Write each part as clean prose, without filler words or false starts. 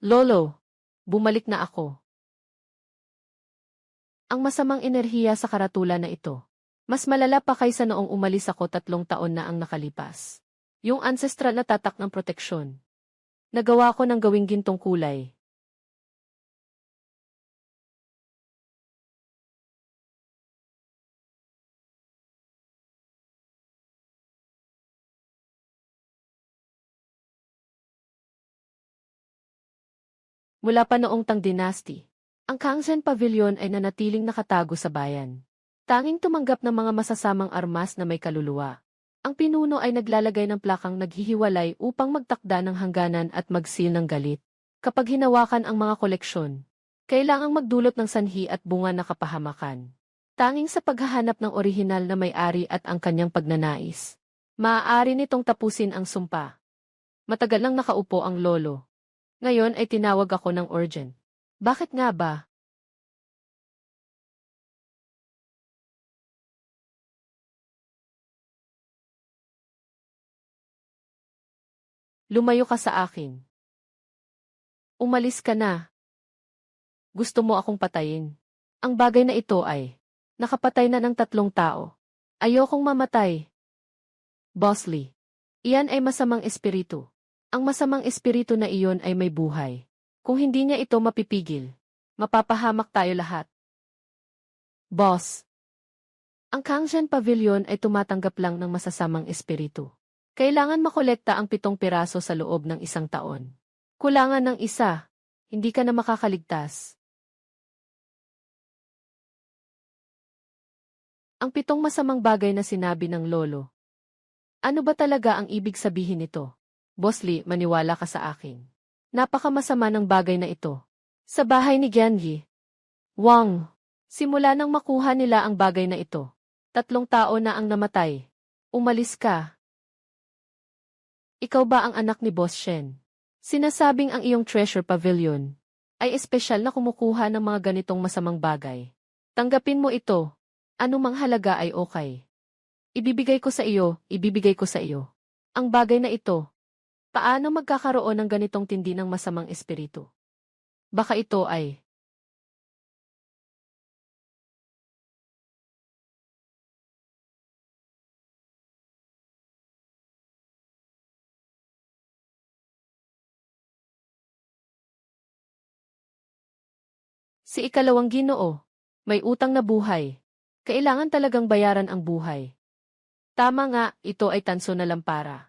Lolo, bumalik na ako. Ang masamang enerhiya sa karatula na ito. Mas malala pa kaysa noong umalis ako 3 taon na ang nakalipas. Yung ancestral na tatak ng proteksyon. Nagawa ko ng gawing gintong kulay. Mula pa noong Tang Dynasty, ang Kangxin Pavilion ay nanatiling nakatago sa bayan. Tanging tumanggap ng mga masasamang armas na may kaluluwa. Ang pinuno ay naglalagay ng plakang naghihiwalay upang magtakda ng hangganan at magsil ng galit. Kapag hinawakan ang mga koleksyon, kailangang magdulot ng sanhi at bunga na kapahamakan. Tanging sa paghahanap ng orihinal na may-ari at ang kanyang pagnanais, maaari nitong tapusin ang sumpa. Matagal nang nakaupo ang lolo. Ngayon ay tinawag ako ng urgent. Bakit nga ba? Lumayo ka sa akin. Umalis ka na. Gusto mo akong patayin. Ang bagay na ito ay, nakapatay na ng 3 tao. Ayokong mamatay. Boss Lee. Iyan ay masamang espiritu. Ang masamang espiritu na iyon ay may buhay. Kung hindi niya ito mapipigil, mapapahamak tayo lahat. Boss. Ang Kangxin Pavilion ay tumatanggap lang ng masasamang espiritu. Kailangan makolekta ang 7 piraso sa loob ng 1 taon. Kulangan ng isa, hindi ka na makakaligtas. Ang 7 masamang bagay na sinabi ng lolo. Ano ba talaga ang ibig sabihin nito? Boss Lee, maniwala ka sa akin. Napakamasama ng bagay na ito. Sa bahay ni Genji. Wang. Simula nang makuha nila ang bagay na ito. 3 tao na ang namatay. Umalis ka. Ikaw ba ang anak ni Boss Shen? Sinasabing ang iyong treasure pavilion ay espesyal na kumukuha ng mga ganitong masamang bagay. Tanggapin mo ito. Anumang halaga ay okay. Ibibigay ko sa iyo, ibibigay ko sa iyo. Ang bagay na ito. Paano magkakaroon ng ganitong tindi ng masamang espiritu? Baka ito ay si ikalawang ginoo. May utang na buhay. Kailangan talagang bayaran ang buhay. Tama nga, ito ay tanso na lampara.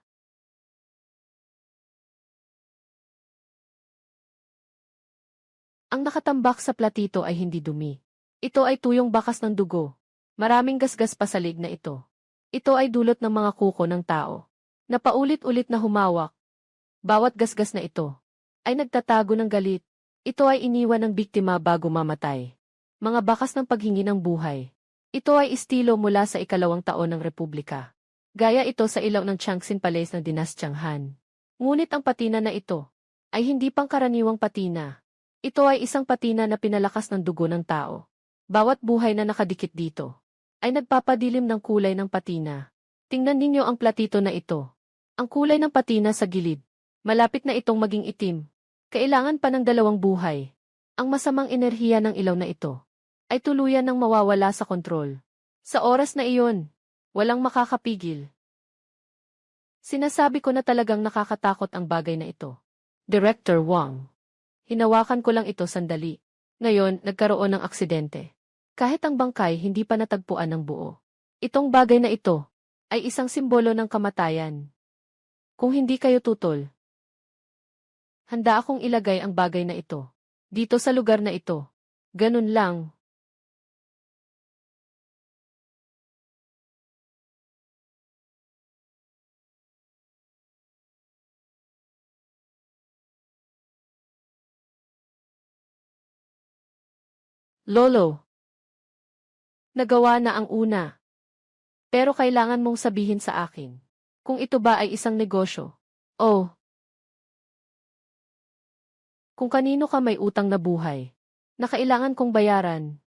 Ang nakatambak sa platito ay hindi dumi. Ito ay tuyong bakas ng dugo. Maraming gasgas pa sa lig na ito. Ito ay dulot ng mga kuko ng tao. Na paulit-ulit na humawak. Bawat gasgas na ito ay nagtatago ng galit. Ito ay iniwan ng biktima bago mamatay. Mga bakas ng paghingi ng buhay. Ito ay estilo mula sa ika2 taon ng Republika. Gaya ito sa ilaw ng Changxin Palace ng Dinastyang Han. Ngunit ang patina na ito ay hindi pangkaraniwang patina. Ito ay isang patina na pinalakas ng dugo ng tao. Bawat buhay na nakadikit dito ay nagpapadilim ng kulay ng patina. Tingnan ninyo ang platito na ito. Ang kulay ng patina sa gilid. Malapit na itong maging itim. Kailangan pa ng 2 buhay. Ang masamang enerhiya ng ilaw na ito ay tuluyan ng mawawala sa kontrol. Sa oras na iyon, walang makakapigil. Sinasabi ko na talagang nakakatakot ang bagay na ito. Director Wang. Hinawakan ko lang ito sandali. Ngayon, nagkaroon ng aksidente. Kahit ang bangkay hindi pa natagpuan ng buo. Itong bagay na ito ay isang simbolo ng kamatayan. Kung hindi kayo tutol, handa akong ilagay ang bagay na ito dito sa lugar na ito. Ganun lang. Lolo, nagawa na ang una. Pero kailangan mong sabihin sa akin kung ito ba ay isang negosyo. O kung kanino ka may utang na buhay na kailangan kong bayaran.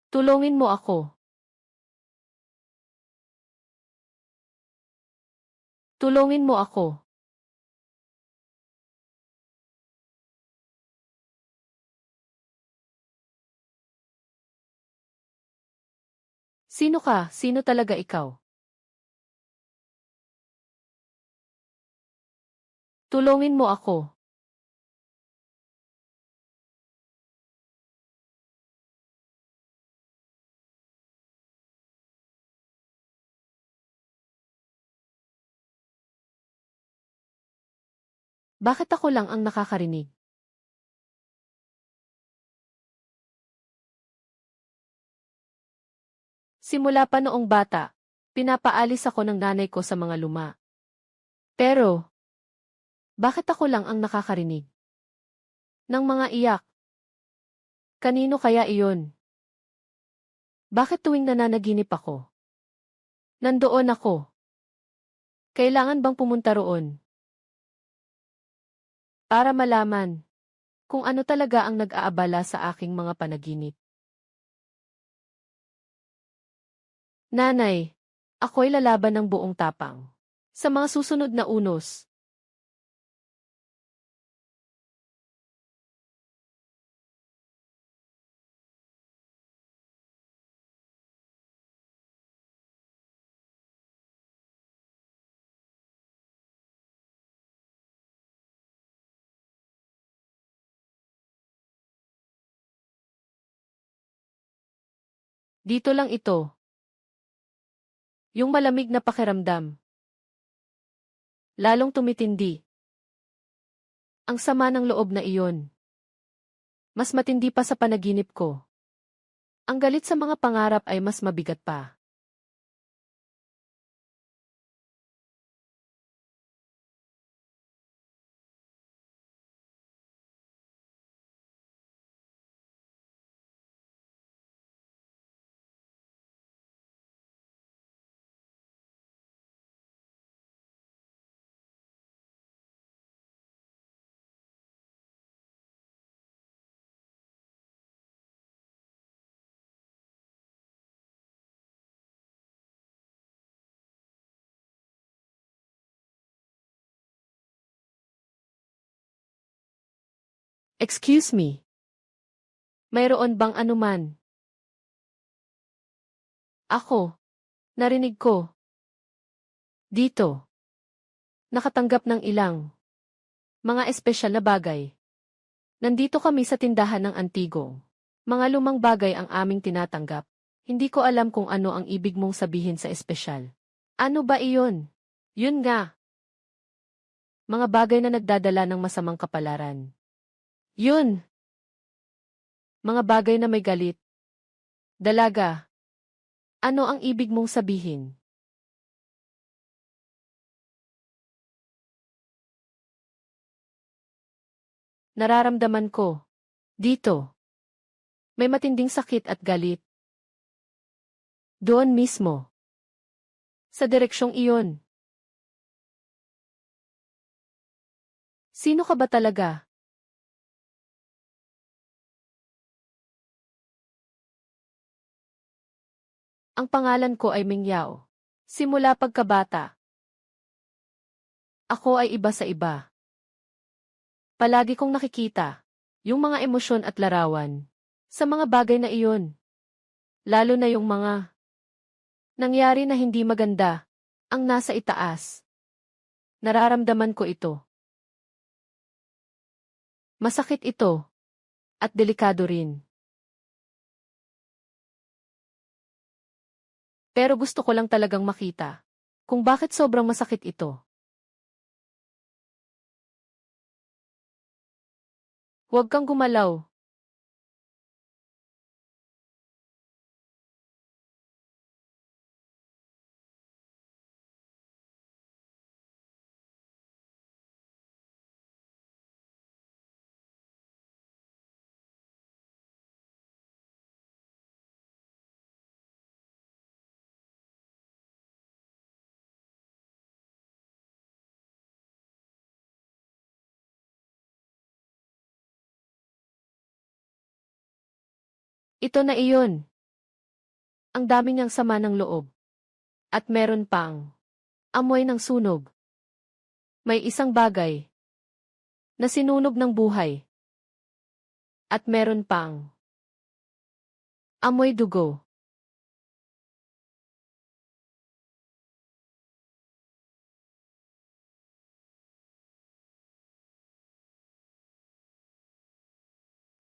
Tulungin mo ako. Tulungin mo ako. Sino ka? Sino talaga ikaw? Tulungin mo ako. Bakit ako lang ang nakakarinig? Simula pa noong bata, pinapaalis ako ng nanay ko sa mga luma. Pero, bakit ako lang ang nakakarinig? Ng mga iyak. Kanino kaya iyon? Bakit tuwing nananaginip ako? Nandoon ako. Kailangan bang pumunta roon? Para malaman kung ano talaga ang nag-aabala sa aking mga panaginip. Nanay, ako'y lalaban ng buong tapang. Sa mga susunod na unos. Dito lang ito. Yung malamig na pakiramdam. Lalong tumitindi. Ang sama ng loob na iyon. Mas matindi pa sa panaginip ko. Ang galit sa mga pangarap ay mas mabigat pa. Excuse me. Mayroon bang anuman? Ako. Narinig ko. Dito. Nakatanggap ng ilang mga espesyal na bagay. Nandito kami sa tindahan ng antigo. Mga lumang bagay ang aming tinatanggap. Hindi ko alam kung ano ang ibig mong sabihin sa espesyal. Ano ba iyon? Yun nga. Mga bagay na nagdadala ng masamang kapalaran. Yun. Mga bagay na may galit. Dalaga. Ano ang ibig mong sabihin? Nararamdaman ko. Dito. May matinding sakit at galit. Doon mismo. Sa direksyong iyon. Sino ka ba talaga? Ang pangalan ko ay Ming Yao. Simula pagkabata. Ako ay iba sa iba. Palagi kong nakikita yung mga emosyon at larawan sa mga bagay na iyon. Lalo na yung mga nangyari na hindi maganda ang nasa itaas. Nararamdaman ko ito. Masakit ito at delikado rin. Pero gusto ko lang talagang makita kung bakit sobrang masakit ito. Huwag kang gumalaw. Ito na iyon. Ang dami niyang sama ng loob. At meron pang amoy ng sunog. May isang bagay na sinunog ng buhay. At meron pang amoy dugo.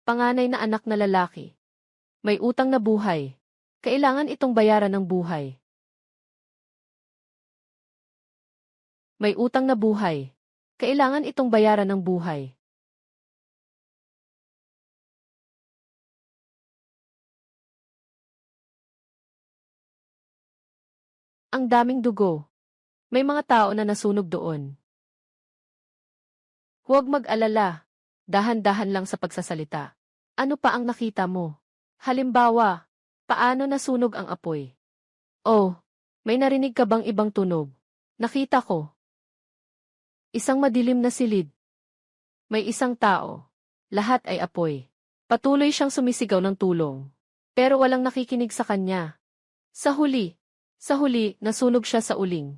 Panganay na anak na lalaki. May utang na buhay. Kailangan itong bayaran ng buhay. May utang na buhay. Kailangan itong bayaran ng buhay. Ang daming dugo. May mga tao na nasunog doon. Huwag mag-alala. Dahan-dahan lang sa pagsasalita. Ano pa ang nakita mo? Halimbawa, paano nasunog ang apoy? Oh, may narinig ka bang ibang tunog? Nakita ko. Isang madilim na silid. May isang tao. Lahat ay apoy. Patuloy siyang sumisigaw ng tulong. Pero walang nakikinig sa kanya. Sa huli, nasunog siya sa uling.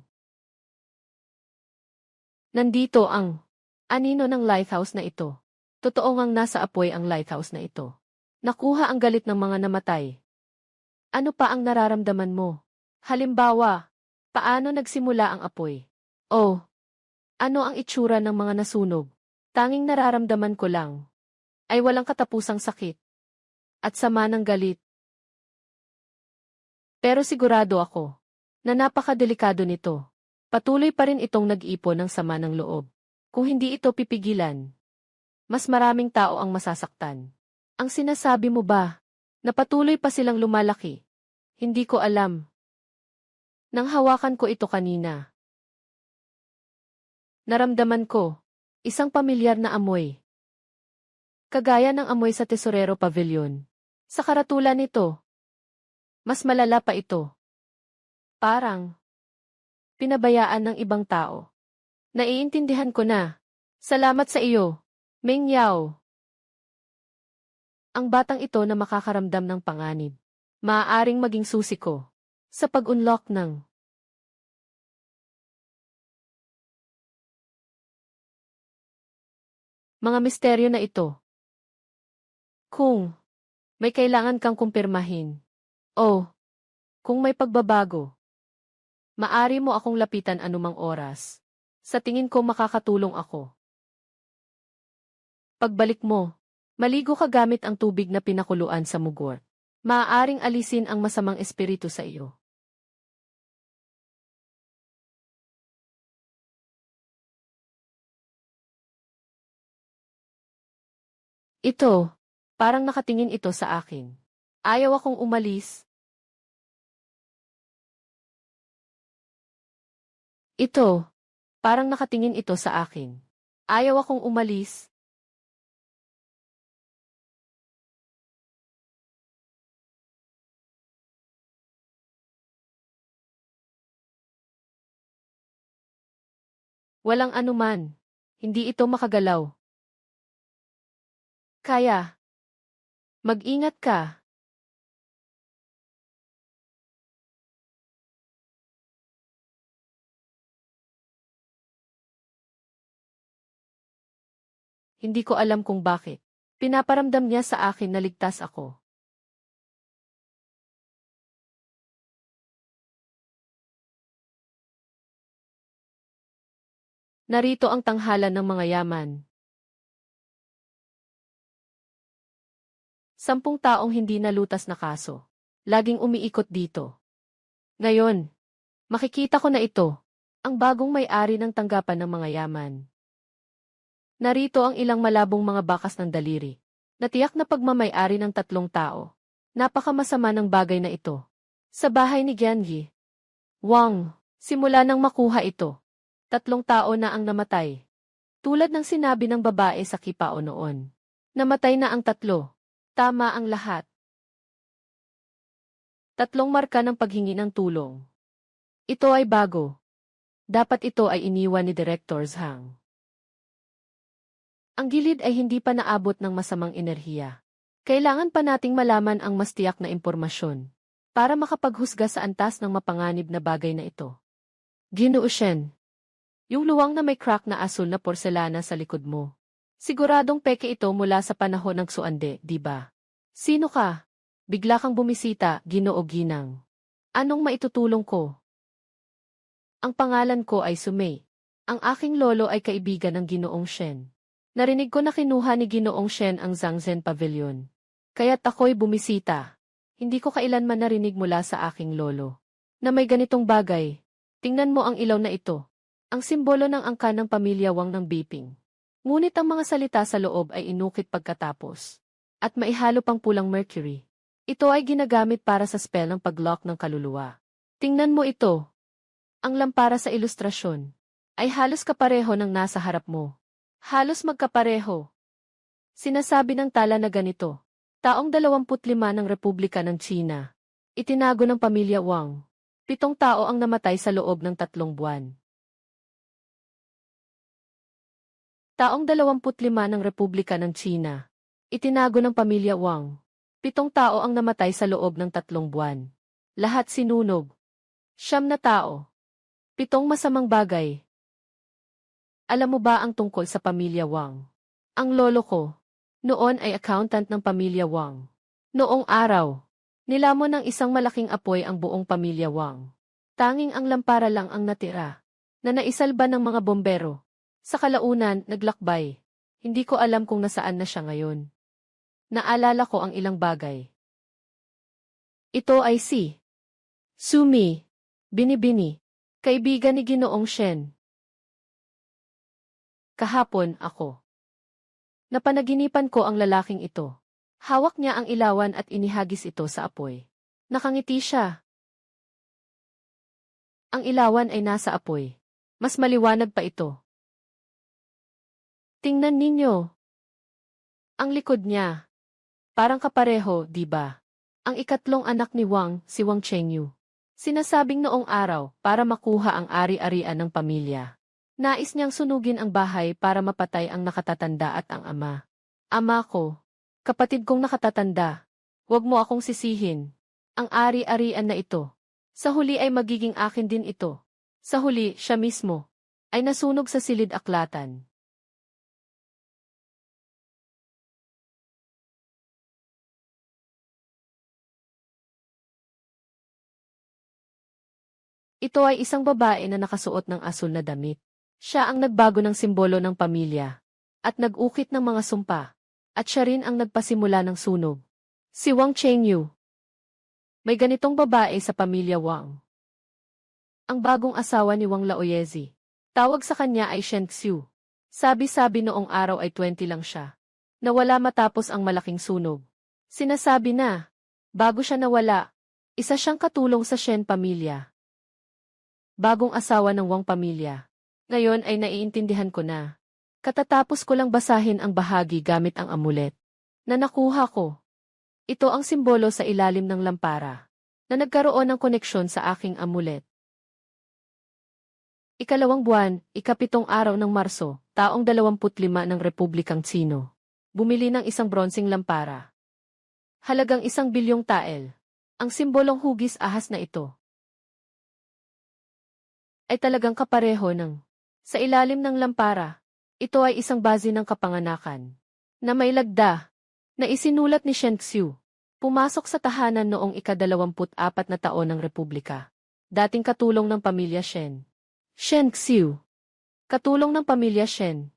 Nandito ang anino ng lighthouse na ito. Totoo ngang nasa apoy ang lighthouse na ito. Nakuha ang galit ng mga namatay. Ano pa ang nararamdaman mo? Halimbawa, paano nagsimula ang apoy? Oh, ano ang itsura ng mga nasunog? Tanging nararamdaman ko lang ay walang katapusang sakit at sama ng galit. Pero sigurado ako na napakadelikado nito. Patuloy pa rin itong nag-ipon ng sama ng loob. Kung hindi ito pipigilan, mas maraming tao ang masasaktan. Ang sinasabi mo ba na patuloy pa silang lumalaki? Hindi ko alam. Nang hawakan ko ito kanina, naramdaman ko isang pamilyar na amoy. Kagaya ng amoy sa Tesorero Pavilion. Sa karatulan nito, mas malala pa ito. Parang pinabayaan ng ibang tao. Naiintindihan ko na. Salamat sa iyo, Meng Yao. Ang batang ito na makakaramdam ng panganib. Maaaring maging susi ko sa pag-unlock ng mga misteryo na ito. Kung may kailangan kang kumpirmahin, o kung may pagbabago, maaari mo akong lapitan anumang oras. Sa tingin ko makakatulong ako. Pagbalik mo, maligo ka gamit ang tubig na pinakuluan sa mugwort. Maaaring alisin ang masamang espiritu sa iyo. Ito, parang nakatingin ito sa akin. Ayaw akong umalis. Ito, parang nakatingin ito sa akin. Ayaw akong umalis. Walang anuman. Hindi ito makagalaw. Kaya. Mag-ingat ka. Hindi ko alam kung bakit. Pinaparamdam niya sa akin na ligtas ako. Narito ang tanghalan ng mga yaman. 10 taong hindi nalutas na kaso. Laging umiikot dito. Ngayon, makikita ko na ito, ang bagong may-ari ng tanggapan ng mga yaman. Narito ang ilang malabong mga bakas ng daliri. Natiyak na pagmamay-ari ng 3 tao. Napakamasama ng bagay na ito. Sa bahay ni Gianyi. Wang, simula nang makuha ito. 3 tao na ang namatay. Tulad ng sinabi ng babae sa Kipao noon. Namatay na ang 3. Tama ang lahat. 3 marka ng paghingi ng tulong. Ito ay bago. Dapat ito ay iniwan ni Director Zhang. Ang gilid ay hindi pa naabot ng masamang enerhiya. Kailangan pa nating malaman ang mas tiyak na impormasyon. para makapaghusga sa antas ng mapanganib na bagay na ito. Ginoo Shen. Yung luwang na may crack na asul na porselana sa likod mo. Siguradong peke ito mula sa panahon ng Xuande, di ba? Sino ka? Bigla kang bumisita, Ginoo Ginang. Anong maitutulong ko? Ang pangalan ko ay Sumei. Ang aking lolo ay kaibigan ng Ginoong Shen. Narinig ko na kinuha ni Ginoong Shen ang Zhangzhen Pavilion. Kaya't ako'y bumisita. Hindi ko kailanman narinig mula sa aking lolo na may ganitong bagay. Tingnan mo ang ilaw na ito. Ang simbolo ng angkan ng pamilya Wang ng Biping. Ngunit ang mga salita sa loob ay inukit pagkatapos. At maihalo pang pulang mercury. Ito ay ginagamit para sa spell ng paglock ng kaluluwa. Tingnan mo ito. Ang lampara sa ilustrasyon ay halos kapareho ng nasa harap mo. Halos magkapareho. Sinasabi ng tala na ganito. Taong 25 ng Republika ng China. Itinago ng pamilya Wang. 7 tao ang namatay sa loob ng 3 buwan. Taong 25 ng Republika ng China. Itinago ng pamilya Wang. 7 tao ang namatay sa loob ng 3 buwan. Lahat sinunog. 9 na tao. 7 masamang bagay. Alam mo ba ang tungkol sa pamilya Wang? Ang lolo ko noon ay accountant ng pamilya Wang. Noong araw, nilamon ng isang malaking apoy ang buong pamilya Wang. Tanging ang lampara lang ang natira, na naisalba ng mga bombero. Sa kalaunan, naglakbay. Hindi ko alam kung nasaan na siya ngayon. Naalala ko ang ilang bagay. Ito ay si Sumi, Binibini, kaibigan ni Ginoong Shen. Kahapon ako. Napanaginipan ko ang lalaking ito. Hawak niya ang ilawan at inihagis ito sa apoy. Nakangiti siya. Ang ilawan ay nasa apoy. Mas maliwanag pa ito. Tingnan ninyo. Ang likod niya. Parang kapareho, di ba? Ang ikatlong anak ni Wang, si Wang Chengyu. Sinasabing noong araw para makuha ang ari-arian ng pamilya. Nais niyang sunugin ang bahay para mapatay ang nakatatanda at ang ama. Ama ko, kapatid kong nakatatanda, huwag mo akong sisihin. Ang ari-arian na ito. Sa huli ay magiging akin din ito. Sa huli, siya mismo ay nasunog sa silid-aklatan. Ito ay isang babae na nakasuot ng asul na damit. Siya ang nagbago ng simbolo ng pamilya at nag-ukit ng mga sumpa. At siya rin ang nagpasimula ng sunog. Si Wang Chengyu. May ganitong babae sa pamilya Wang. Ang bagong asawa ni Wang Laoyezi. Tawag sa kanya ay Shen Xiu. Sabi-sabi noong araw ay 20 lang siya. Nawala matapos ang malaking sunog. Sinasabi na, bago siya nawala, isa siyang katulong sa Shen pamilya. Bagong asawa ng Wang pamilya. Ngayon ay naiintindihan ko na. Katatapos ko lang basahin ang bahagi gamit ang amulet na nakuha ko. Ito ang simbolo sa ilalim ng lampara na nagkaroon ng koneksyon sa aking amulet. Ikalawang buwan, ikapitong araw ng Marso, taong 25 ng Republikang Tsino. Bumili ng isang bronseng lampara. Halagang 1 bilyong tael. Ang simbolong hugis ahas na ito ay talagang kapareho ng sa ilalim ng lampara. Ito ay isang bazi ng kapanganakan na may lagda na isinulat ni Shen Xiu. Pumasok sa tahanan noong ika-24 na taon ng Republika. Dating katulong ng pamilya Shen. Shen Xiu. Katulong ng pamilya Shen.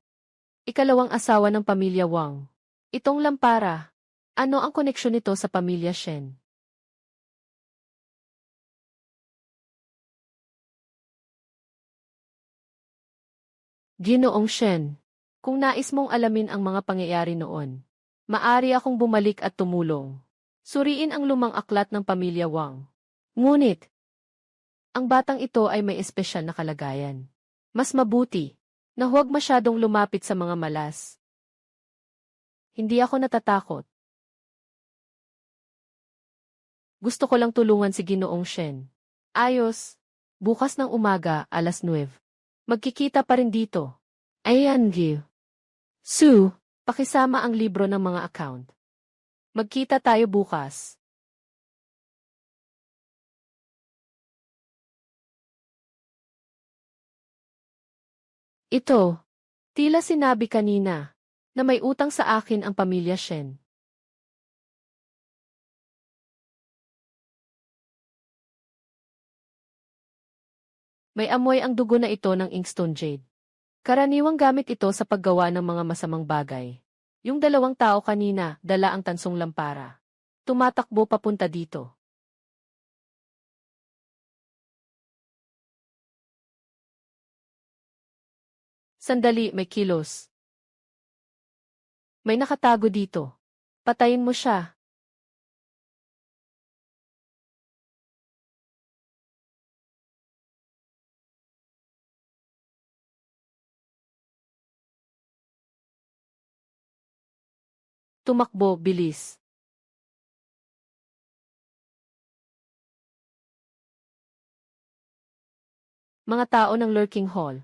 Ikalawang asawa ng pamilya Wang. Itong lampara. Ano ang koneksyon nito sa pamilya Shen? Ginoong Shen, kung nais mong alamin ang mga pangyayari noon, maari akong bumalik at tumulong. Suriin ang lumang aklat ng pamilya Wang. Ngunit, ang batang ito ay may espesyal na kalagayan. Mas mabuti na huwag masyadong lumapit sa mga malas. Hindi ako natatakot. Gusto ko lang tulungan si Ginoong Shen. Ayos. Bukas ng umaga, 9:00. Magkikita pa rin dito. Ayan, Gil. Sue, pakisama ang libro ng mga account. Magkita tayo bukas. Ito, tila sinabi kanina, na may utang sa akin ang pamilya Shen. May amoy ang dugo na ito ng Inkstone Jade. Karaniwang gamit ito sa paggawa ng mga masamang bagay. Yung dalawang tao kanina, dala ang tansong lampara. Tumatakbo papunta dito. Sandali, may kilos. May nakatago dito. Patayin mo siya. Tumakbo, bilis. Mga tao ng Lurking Hall.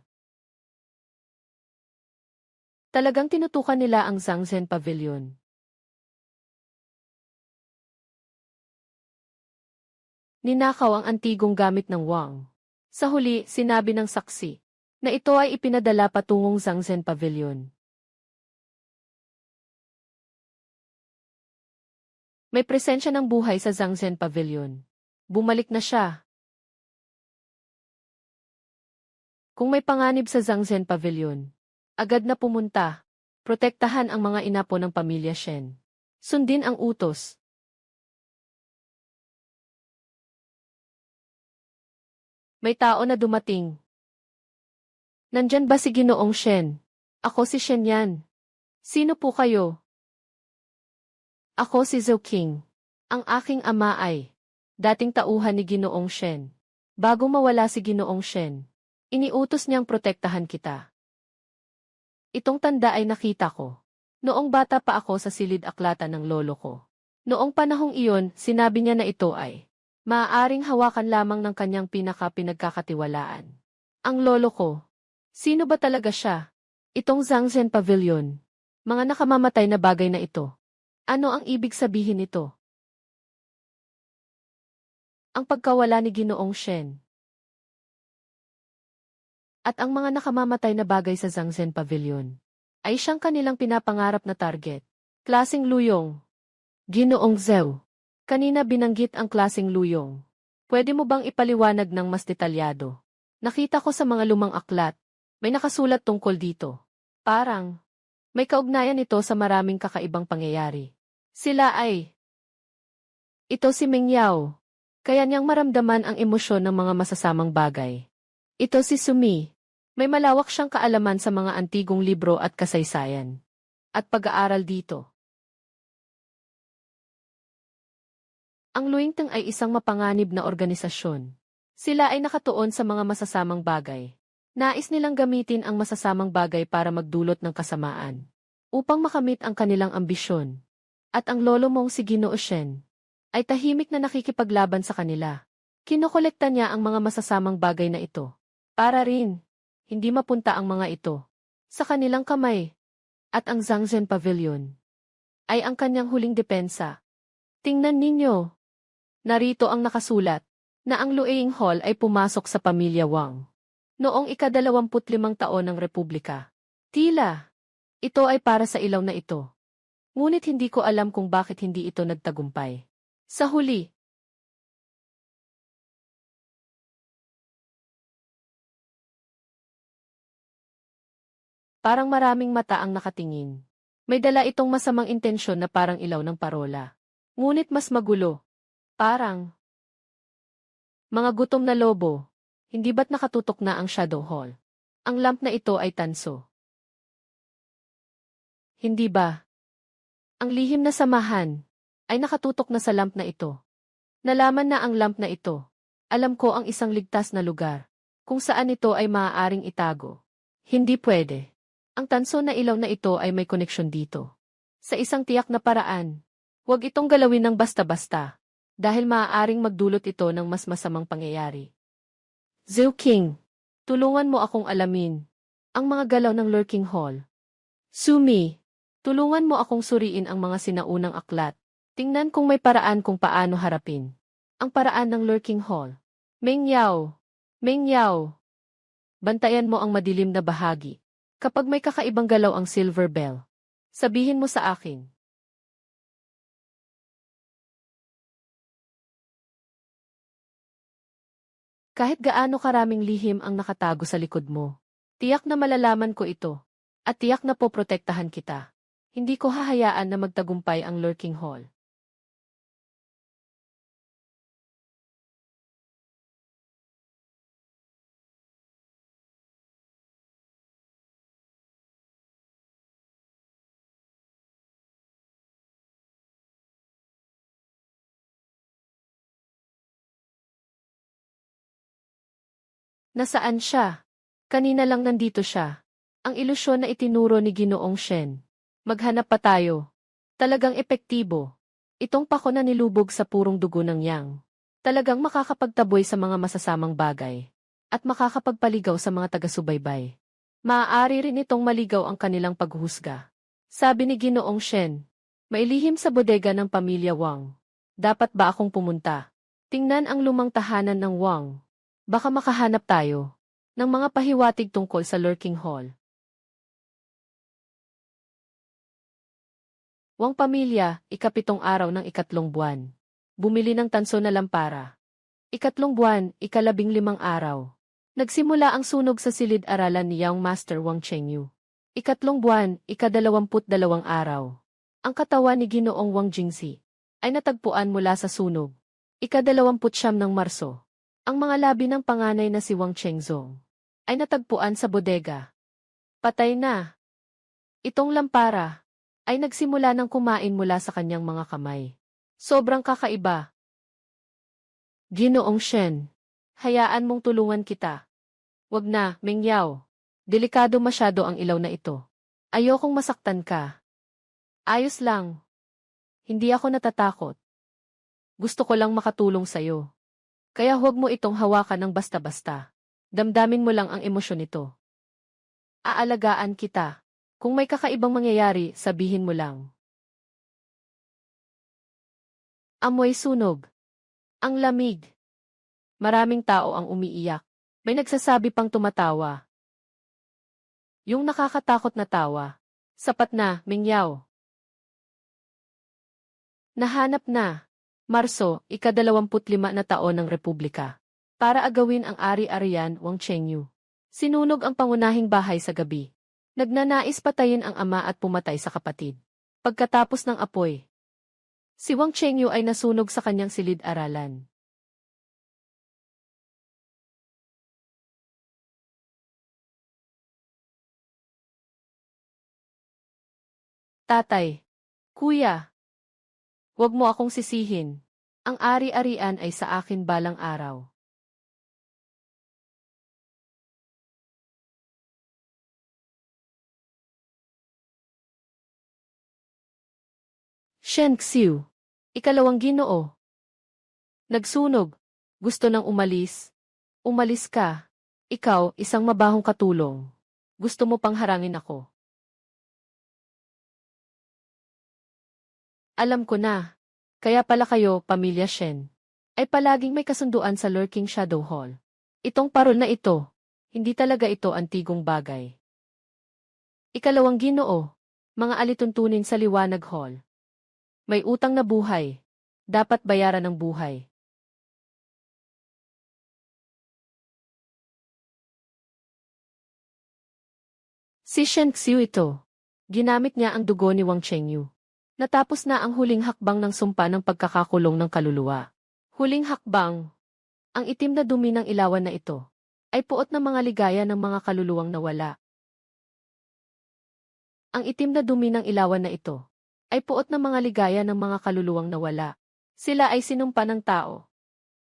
Talagang tinutukan nila ang Zhangzhen Pavilion. Ninakaw ang antigong gamit ng Wang. Sa huli, sinabi ng saksi na ito ay ipinadala patungong Zhangzhen Pavilion. May presensya ng buhay sa Zhangzhen Pavilion. Bumalik na siya. Kung may panganib sa Zhangzhen Pavilion, agad na pumunta. Protektahan ang mga inapo ng pamilya Shen. Sundin ang utos. May tao na dumating. Nandyan ba si Ginoong Shen? Ako si Shen yan. Sino po kayo? Ako si Zhou King. Ang aking ama ay dating tauhan ni Ginoong Shen. Bago mawala si Ginoong Shen, iniutos niyang protektahan kita. Itong tanda ay nakita ko. Noong bata pa ako sa silid-aklatan ng lolo ko. Noong panahong iyon, sinabi niya na ito ay maaaring hawakan lamang ng kanyang pinagkakatiwalaan. Ang lolo ko. Sino ba talaga siya? Itong Zhangzhen Pavilion. Mga nakamamatay na bagay na ito. Ano ang ibig sabihin nito? Ang pagkawala ni Ginoong Shen. At ang mga nakamamatay na bagay sa Zhangzhen Pavilion ay siyang kanilang pinapangarap na target. Klaseng Luyong. Ginoong Zhou. Kanina binanggit ang klaseng Luyong. Pwede mo bang ipaliwanag ng mas detalyado? Nakita ko sa mga lumang aklat. May nakasulat tungkol dito. Parang may kaugnayan ito sa maraming kakaibang pangyayari. Sila ay ito si Meng Yao. Kaya niyang maramdaman ang emosyon ng mga masasamang bagay. Ito si Sumi. May malawak siyang kaalaman sa mga antigong libro at kasaysayan. At pag-aaral dito. Ang Luingteng ay isang mapanganib na organisasyon. Sila ay nakatuon sa mga masasamang bagay. Nais nilang gamitin ang masasamang bagay para magdulot ng kasamaan. Upang makamit ang kanilang ambisyon. At ang lolo mong si Ginoo Shen ay tahimik na nakikipaglaban sa kanila. Kinokolekta niya ang mga masasamang bagay na ito. Para rin, hindi mapunta ang mga ito sa kanilang kamay. At ang Zhangzhen Pavilion ay ang kanyang huling depensa. Tingnan ninyo. Narito ang nakasulat na ang Luiying Hall ay pumasok sa pamilya Wang. Noong ika-25 taon ng Republika. Tila, ito ay para sa ilaw na ito. Ngunit hindi ko alam kung bakit hindi ito nagtagumpay. Sa huli, parang maraming mata ang nakatingin. May dala itong masamang intensyon na parang ilaw ng parola. Ngunit mas magulo. Parang mga gutom na lobo. Hindi ba't nakatutok na ang Shadow Hall? Ang lamp na ito ay tanso. Hindi ba? Ang lihim na samahan ay nakatutok na sa lamp na ito. Nalaman na ang lamp na ito. Alam ko ang isang ligtas na lugar kung saan ito ay maaaring itago. Hindi pwede. Ang tanso na ilaw na ito ay may koneksyon dito. Sa isang tiyak na paraan. Huwag itong galawin ng basta-basta. Dahil maaaring magdulot ito ng mas masamang pangyayari. Zhou King, tulungan mo akong alamin ang mga galaw ng Lurking Hall. Sumi, tulungan mo akong suriin ang mga sinaunang aklat. Tingnan kung may paraan kung paano harapin ang paraan ng Lurking Hall. Meng Yao, Meng Yao. Bantayan mo ang madilim na bahagi. Kapag may kakaibang galaw ang silver bell, sabihin mo sa akin. Kahit gaano karaming lihim ang nakatago sa likod mo, tiyak na malalaman ko ito. At tiyak na poprotektahan kita. Hindi ko hahayaan na magtagumpay ang lurking hall. Nasaan siya? Kanina lang nandito siya. Ang ilusyon na itinuro ni Ginoong Shen. Maghanap pa tayo. Talagang epektibo. Itong pako na nilubog sa purong dugo ng yang. Talagang makakapagtaboy sa mga masasamang bagay. At makakapagpaligaw sa mga taga-subaybay. Maaari rin itong maligaw ang kanilang paghuhusga. Sabi ni Ginoong Shen. Mailihim sa bodega ng pamilya Wang. Dapat ba akong pumunta? Tingnan ang lumang tahanan ng Wang. Baka makahanap tayo ng mga pahiwatig tungkol sa lurking hall. Wang pamilya, ikapitong araw ng ikatlong buwan. Bumili ng tanso na lampara. Ikatlong buwan, 15 araw. Nagsimula ang sunog sa silid-aralan ni Young Master Wang Chengyu. Ikatlong buwan, 22 araw. Ang katawan ni Ginoong Wang Jingxi ay natagpuan mula sa sunog. 29 ng Marso. Ang mga labi ng panganay na si Wang Chengzong ay natagpuan sa bodega. Patay na. Itong lampara ay nagsimula ng kumain mula sa kanyang mga kamay. Sobrang kakaiba. Ginoong Shen, hayaan mong tulungan kita. Wag na, Meng Yao. Delikado masyado ang ilaw na ito. Ayokong masaktan ka. Ayos lang. Hindi ako natatakot. Gusto ko lang makatulong sa'yo. Kaya huwag mo itong hawakan ng basta-basta. Damdamin mo lang ang emosyon nito. Aalagaan kita. Kung may kakaibang mangyayari, sabihin mo lang. Amoy sunog. Ang lamig. Maraming tao ang umiiyak. May nagsasabi pang tumatawa. Yung nakakatakot na tawa. Sapat na, Meng Yao. Nahanap na. Marso, 25 na taon ng Republika. Para agawin ang ari-arian Wang Chengyu. Sinunog ang pangunahing bahay sa gabi. Nagnanais patayin ang ama at pumatay sa kapatid. Pagkatapos ng apoy, si Wang Chengyu ay nasunog sa kanyang silid-aralan. Tatay, kuya, huwag mo akong sisihin. Ang ari-arian ay sa akin balang araw. Shen Xiu, ikalawang ginoo. Nagsunog. Gusto nang umalis. Umalis ka. Ikaw, isang mabahong katulong. Gusto mo pang harangin ako. Alam ko na. Kaya pala kayo, pamilya Shen, ay palaging may kasunduan sa Lurking Shadow Hall. Itong parol na ito, hindi talaga ito antigong bagay. Ikalawang ginoo, mga alituntunin sa liwanag hall. May utang na buhay. Dapat bayaran ng buhay. Si Shen Xiu ito. Ginamit niya ang dugo ni Wang Chengyu. Natapos na ang huling hakbang ng sumpa ng pagkakakulong ng kaluluwa. Huling hakbang. Ang itim na dumi ng ilawan na ito ay puot ng mga ligaya ng mga kaluluwang nawala. Ang itim na dumi ng ilawan na ito ay puot ng mga ligaya ng mga kaluluwang nawala. Sila ay sinumpa ng tao.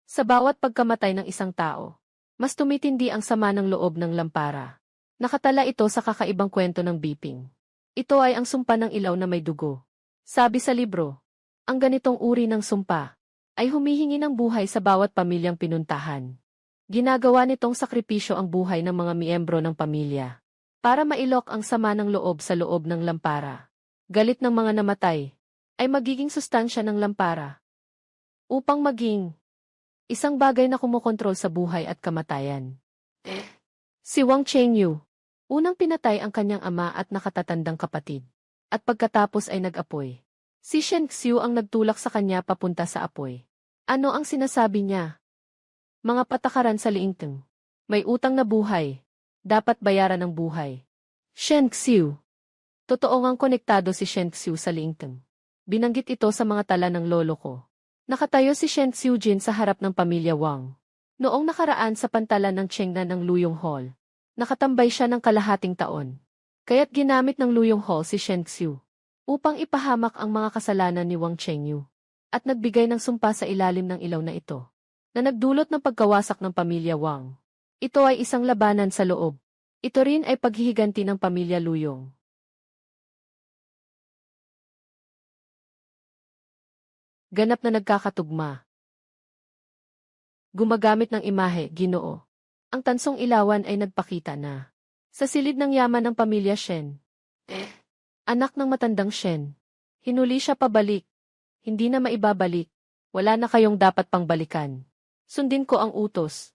Sa bawat pagkamatay ng isang tao, mas tumitindi ang sama ng loob ng lampara. Nakatala ito sa kakaibang kwento ng Biping. Ito ay ang sumpa ng ilaw na may dugo. Sabi sa libro, ang ganitong uri ng sumpa ay humihingi ng buhay sa bawat pamilyang pinuntahan. Ginagawa nitong sakripisyo ang buhay ng mga miyembro ng pamilya para mailok ang sama ng loob sa loob ng lampara. Galit ng mga namatay ay magiging sustansya ng lampara upang maging isang bagay na kumokontrol sa buhay at kamatayan. Si Wang Chengyu. Unang pinatay ang kanyang ama at nakatatandang kapatid. At pagkatapos ay nag-apoy. Si Shen Xiu ang nagtulak sa kanya papunta sa apoy. Ano ang sinasabi niya? Mga patakaran sa liingteng. May utang na buhay. Dapat bayaran ng buhay. Shen Xiu. Totoo ngang konektado si Shen Xiu sa liingteng. Binanggit ito sa mga tala ng lolo ko. Nakatayo si Shen Xiujin sa harap ng pamilya Wang. Noong nakaraan sa pantalan ng Chengnan ng Luyong Hall. Nakatambay siya ng kalahating taon. Kaya't ginamit ng Luyong Hall si Shen Xiu upang ipahamak ang mga kasalanan ni Wang Chengyu. At nagbigay ng sumpa sa ilalim ng ilaw na ito, na nagdulot ng pagkawasak ng pamilya Wang. Ito ay isang labanan sa loob. Ito rin ay paghihiganti ng pamilya Luyong. Ganap na nagkakatugma. Gumagamit ng imahe, Ginoo. Ang tansong ilawan ay nagpakita na. Sa silid ng yaman ng pamilya Shen. Anak ng matandang Shen. Hinuli siya pabalik. Hindi na maibabalik. Wala na kayong dapat pangbalikan. Sundin ko ang utos.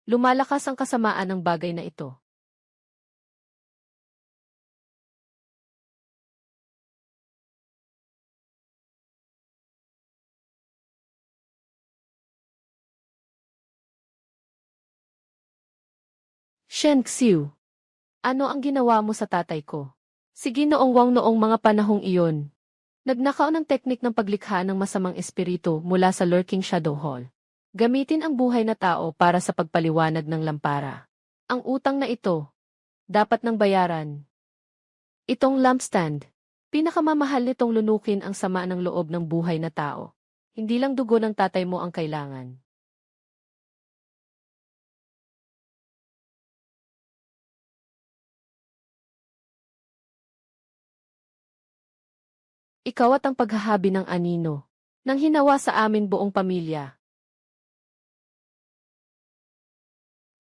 Lumalakas ang kasamaan ng bagay na ito. Shen Xiu. Ano ang ginawa mo sa tatay ko? Sige noong Wang noong mga panahong iyon. Nagnakaw ng teknik ng paglikha ng masamang espiritu mula sa Lurking Shadow Hall. Gamitin ang buhay na tao para sa pagpaliwanag ng lampara. Ang utang na ito, dapat ng bayaran. Itong lampstand, pinakamamahal nitong lunukin ang sama ng loob ng buhay na tao. Hindi lang dugo ng tatay mo ang kailangan. Ikaw at ang paghahabi ng anino, nang hinawa sa amin buong pamilya.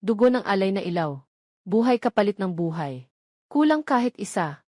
Dugo ng alay na ilaw, buhay kapalit ng buhay. Kulang kahit isa.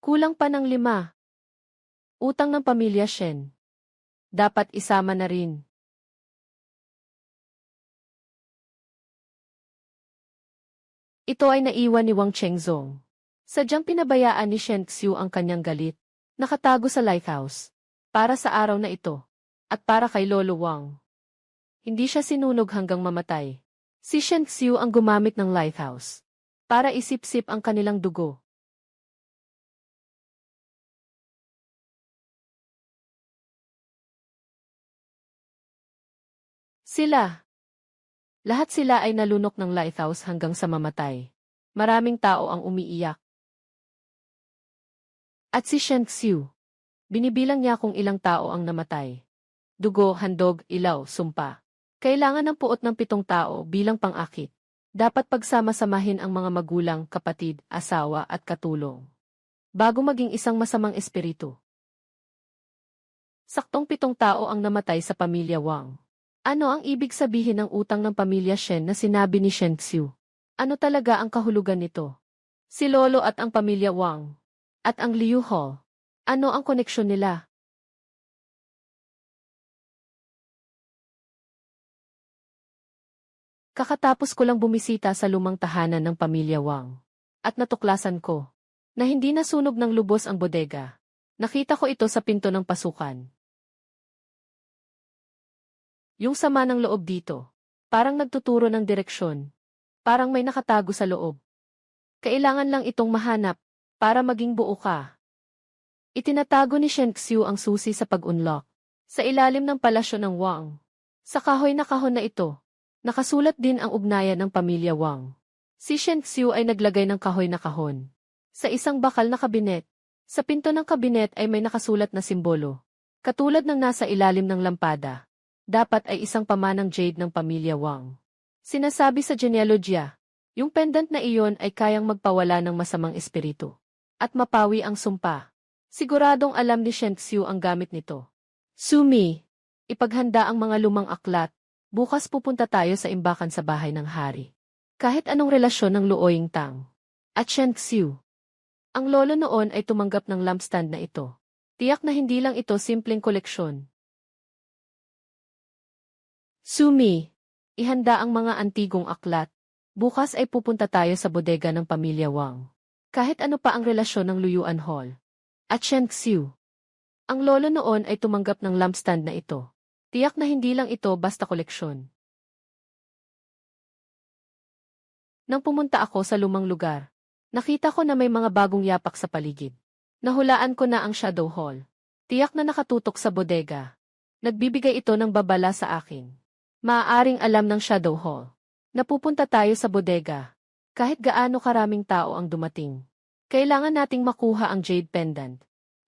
Kulang pa ng 5. Utang ng pamilya Shen. Dapat isama na rin. Ito ay naiwan ni Wang Chengzong. Sadyang pinabayaan ni Shen Xiu ang kanyang galit. Nakatago sa lighthouse. Para sa araw na ito. At para kay Lolo Wang. Hindi siya sinunog hanggang mamatay. Si Shen Xiu ang gumamit ng lighthouse. Para isip-sip ang kanilang dugo. Lahat sila ay nalunok ng lighthouse hanggang sa mamatay. Maraming tao ang umiiyak. At si Shen Xiu, binibilang niya kung ilang tao ang namatay. Dugo, handog, ilaw, sumpa. Kailangan ng puot ng 7 tao bilang pang-akit. Dapat pagsama-samahin ang mga magulang, kapatid, asawa at katulong. Bago maging isang masamang espiritu. Saktong 7 tao ang namatay sa pamilya Wang. Ano ang ibig sabihin ng utang ng pamilya Shen na sinabi ni Shen Xiu? Ano talaga ang kahulugan nito? Si Lolo at ang pamilya Wang. At ang Liu Hall. Ano ang koneksyon nila? Kakatapos ko lang bumisita sa lumang tahanan ng pamilya Wang. At natuklasan ko na hindi nasunog ng lubos ang bodega. Nakita ko ito sa pinto ng pasukan. Yung sama ng loob dito, parang nagtuturo ng direksyon. Parang may nakatago sa loob. Kailangan lang itong mahanap, para maging buo ka. Itinatago ni Shen Xiu ang susi sa pag-unlock. Sa ilalim ng palasyo ng Wang. Sa kahoy na kahon na ito, nakasulat din ang ugnayan ng pamilya Wang. Si Shen Xiu ay naglagay ng kahoy na kahon. Sa isang bakal na kabinet. Sa pinto ng kabinet ay may nakasulat na simbolo. Katulad ng nasa ilalim ng lampada. dapat ay isang pamanang jade ng pamilya Wang. Sinasabi sa genealogiya, yung pendant na iyon ay kayang magpawala ng masamang espiritu at mapawi ang sumpa. Siguradong alam ni Shen Xiu ang gamit nito. Sumi, ipaghanda ang mga lumang aklat. Bukas pupunta tayo sa imbakan sa bahay ng hari. Kahit anong relasyon ng Luoying Tang at Shen Xiu. Ang lolo noon ay tumanggap ng lampstand na ito. Tiyak na hindi lang ito simpleng koleksyon. Sumi, ihanda ang mga antigong aklat. Bukas ay pupunta tayo sa bodega ng pamilya Wang. Kahit ano pa ang relasyon ng Luyuan Hall at Shen Xiu. Ang lolo noon ay tumanggap ng lampstand na ito. Tiyak na hindi lang ito basta koleksyon. Nang pumunta ako sa lumang lugar, nakita ko na may mga bagong yapak sa paligid. Nahulaan ko na ang Shadow Hall. Tiyak na nakatutok sa bodega. Nagbibigay ito ng babala sa akin. Maaaring alam ng Shadow Hall. Napupunta tayo sa bodega. Kahit gaano karaming tao ang dumating. Kailangan nating makuha ang Jade Pendant.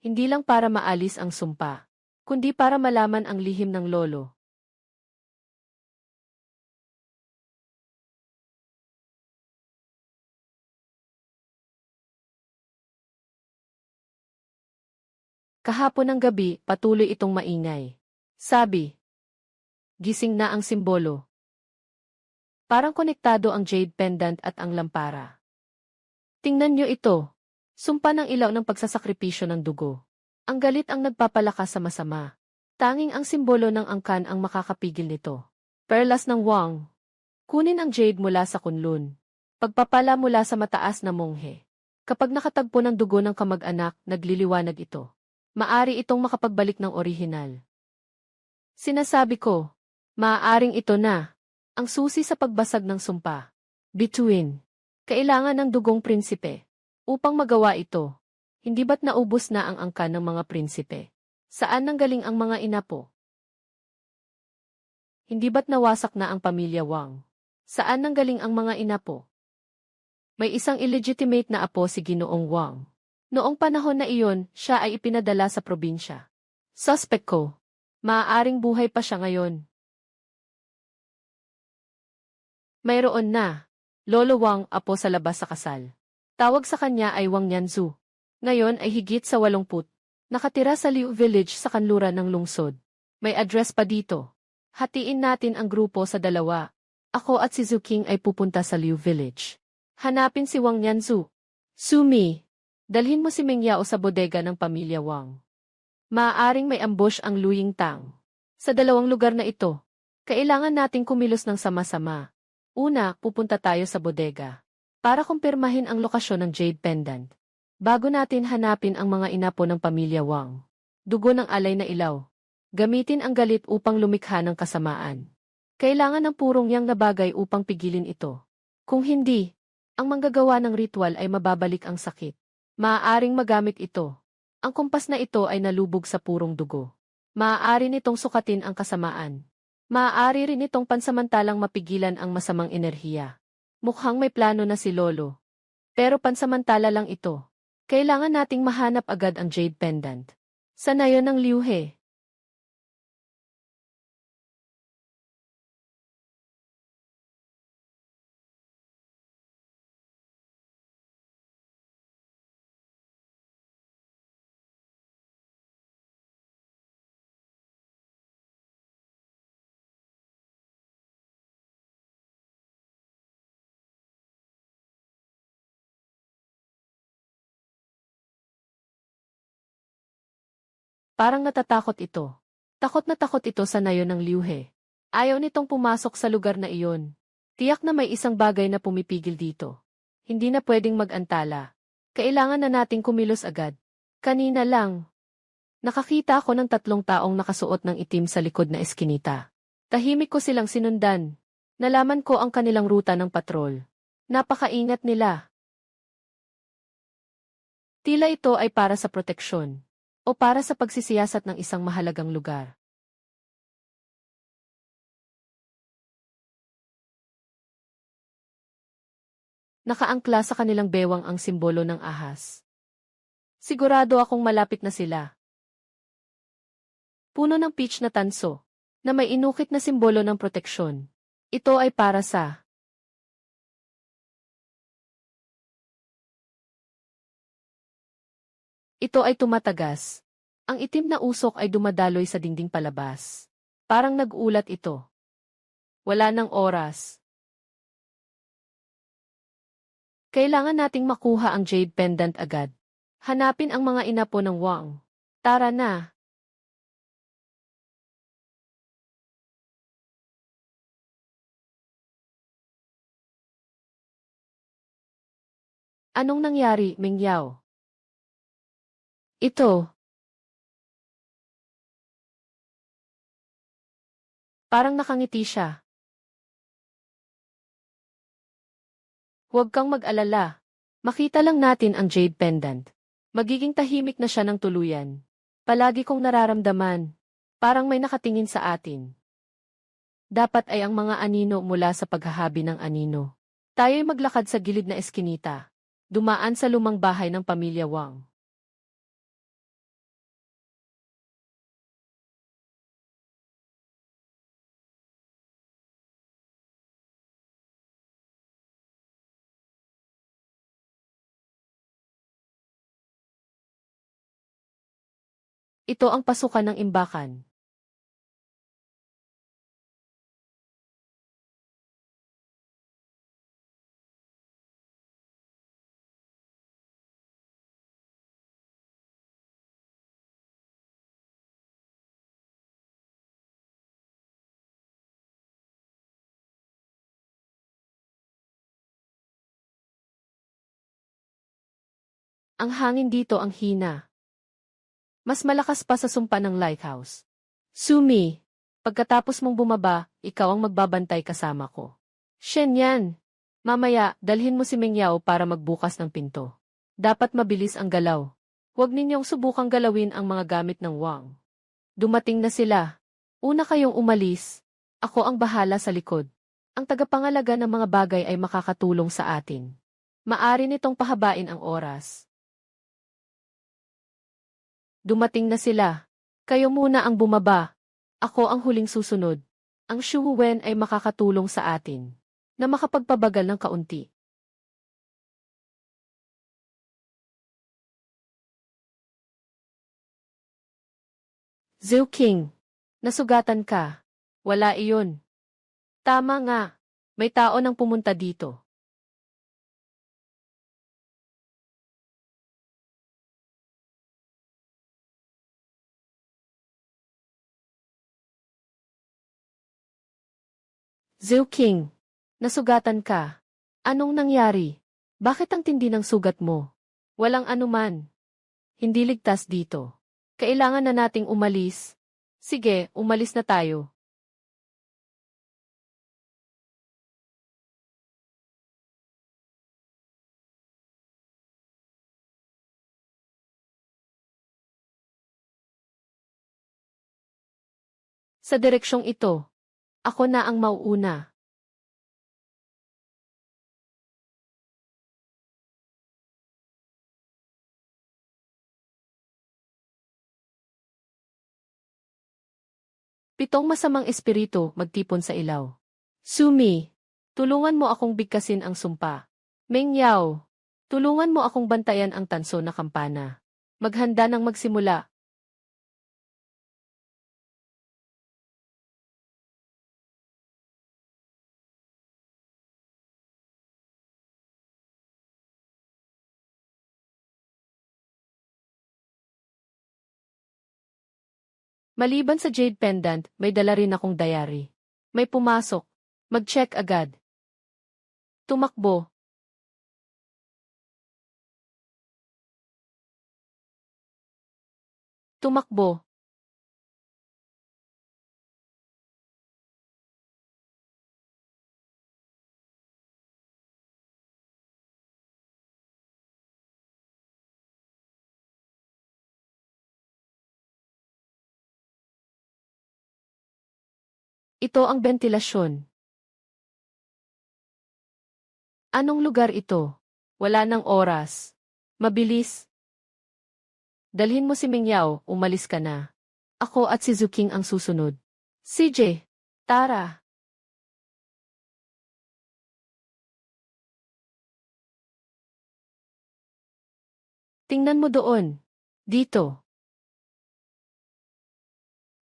Hindi lang para maalis ang sumpa, kundi para malaman ang lihim ng lolo. Kahapon ng gabi, patuloy itong maingay. Sabi, gising na ang simbolo. Parang konektado ang Jade Pendant at ang lampara. Tingnan nyo ito. Sumpa ng ilaw ng pagsasakripisyo ng dugo. Ang galit ang nagpapalakas sa masama. Tanging ang simbolo ng angkan ang makakapigil nito. Perlas ng Wang. Kunin ang jade mula sa kunlun. Pagpapala mula sa mataas na monghe. Kapag nakatagpo ng dugo ng kamag-anak, nagliliwanag ito. Maari itong makapagbalik ng orihinal. Sinasabi ko, maaaring ito na. Ang susi sa pagbasag ng sumpa. Bituin. Kailangan ng dugong prinsipe. Upang magawa ito. Hindi ba't naubos na ang angkan ng mga prinsipe? Saan nanggaling ang mga inapo? Hindi ba't nawasak na ang pamilya Wang? Saan nanggaling ang mga inapo? May isang illegitimate na apo si Ginoong Wang. Noong panahon na iyon, siya ay ipinadala sa probinsya. Suspect ko. Maaaring buhay pa siya ngayon. Mayroon na. Lolo Wang, apo sa labas sa kasal. Tawag sa kanya ay Wang Yanzu. Ngayon ay higit sa 80. Nakatira sa Liu Village sa kanluran ng lungsod. May address pa dito. Hatiin natin ang grupo sa dalawa. Ako at si Zhu King ay pupunta sa Liu Village. Hanapin si Wang Yanzu. Sumi, dalhin mo si Meng Yao sa bodega ng pamilya Wang. Maaaring may ambush ang Luying Tang. Sa dalawang lugar na ito, kailangan nating kumilos ng sama-sama. Una, pupunta tayo sa bodega para kumpirmahin ang lokasyon ng Jade Pendant. Bago natin hanapin ang mga inapo ng pamilya Wang. Dugo ng alay na ilaw. Gamitin ang galit upang lumikha ng kasamaan. Kailangan ng purong yang na bagay upang pigilin ito. Kung hindi, ang manggagawa ng ritual ay mababalik ang sakit. Maaaring magamit ito. Ang kumpas na ito ay nalubog sa purong dugo. Maaari nitong sukatin ang kasamaan. Maaari rin itong pansamantalang mapigilan ang masamang enerhiya. Mukhang may plano na si Lolo. Pero pansamantala lang ito. Kailangan nating mahanap agad ang Jade Pendant. Sa nayon ng Liu He. Parang natatakot ito. Takot na takot ito sa nayon ng Liu He. Ayaw nitong pumasok sa lugar na iyon. Tiyak na may isang bagay na pumipigil dito. Hindi na pwedeng mag-antala. Kailangan na nating kumilos agad. Kanina lang. Nakakita ako ng 3 taong nakasuot ng itim sa likod na eskinita. Tahimik ko silang sinundan. Nalaman ko ang kanilang ruta ng patrol. Napakaingat nila. Tila ito ay para sa proteksyon. O para sa pagsisiyasat ng isang mahalagang lugar. Nakaangkla sa kanilang bewang ang simbolo ng ahas. Sigurado akong malapit na sila. Puno ng peach na tanso. na may inukit na simbolo ng proteksyon. Ito ay para sa Ito ay tumatagas. Ang itim na usok ay dumadaloy sa dingding palabas. Parang nag-ulat ito. Wala ng oras. Kailangan nating makuha ang jade pendant agad. Hanapin ang mga inapo ng Wang. Tara na. Anong nangyari, Ming Yao? Ito. Parang nakangiti siya. Huwag kang mag-alala. Makita lang natin ang jade pendant. Magiging tahimik na siya ng tuluyan. Palagi kong nararamdaman. Parang may nakatingin sa atin. Dapat ay ang mga anino mula sa paghahabi ng anino. Tayo'y maglakad sa gilid na eskinita. Dumaan sa lumang bahay ng pamilya Wang. Ito ang pasukan ng imbakan. Ang hangin dito ang hina. Mas malakas pa sa sumpa ng lighthouse. Sumi, pagkatapos mong bumaba, ikaw ang magbabantay kasama ko. Shen yan. Mamaya, dalhin mo si Ming Yao para magbukas ng pinto. Dapat mabilis ang galaw. Huwag ninyong subukang galawin ang mga gamit ng Wang. Dumating na sila. Una kayong umalis. Ako ang bahala sa likod. Ang tagapangalaga ng mga bagay ay makakatulong sa atin. Maari nitong pahabain ang oras. Dumating na sila. Kayo muna ang bumaba. Ako ang huling susunod. Ang Shu Wen ay makakatulong sa atin na makapagpabagal ng kaunti. Zhou King, nasugatan ka. Wala iyon. Tama nga. May tao nang pumunta dito. Zhou King, nasugatan ka. Anong nangyari? Bakit ang tindi ng sugat mo? Walang anuman. Hindi ligtas dito. Kailangan na nating umalis. Sige, umalis na tayo. Sa direksyong ito, ako na ang mauuna. Pitong masamang espiritu magtipon sa ilaw. Sumi, tulungan mo akong bigkasin ang sumpa. Meng Yao, tulungan mo akong bantayan ang tanso na kampana. Maghanda ng magsimula. Maliban sa jade pendant, may dala rin akong diary. May pumasok. Mag-check agad. Tumakbo. Tumakbo. Ito ang bentilasyon. Anong lugar ito? Wala ng oras. Mabilis. Dalhin mo si Ming Yao, umalis ka na. Ako at si Zhu King ang susunod. CJ, Tara. Tingnan mo doon. Dito.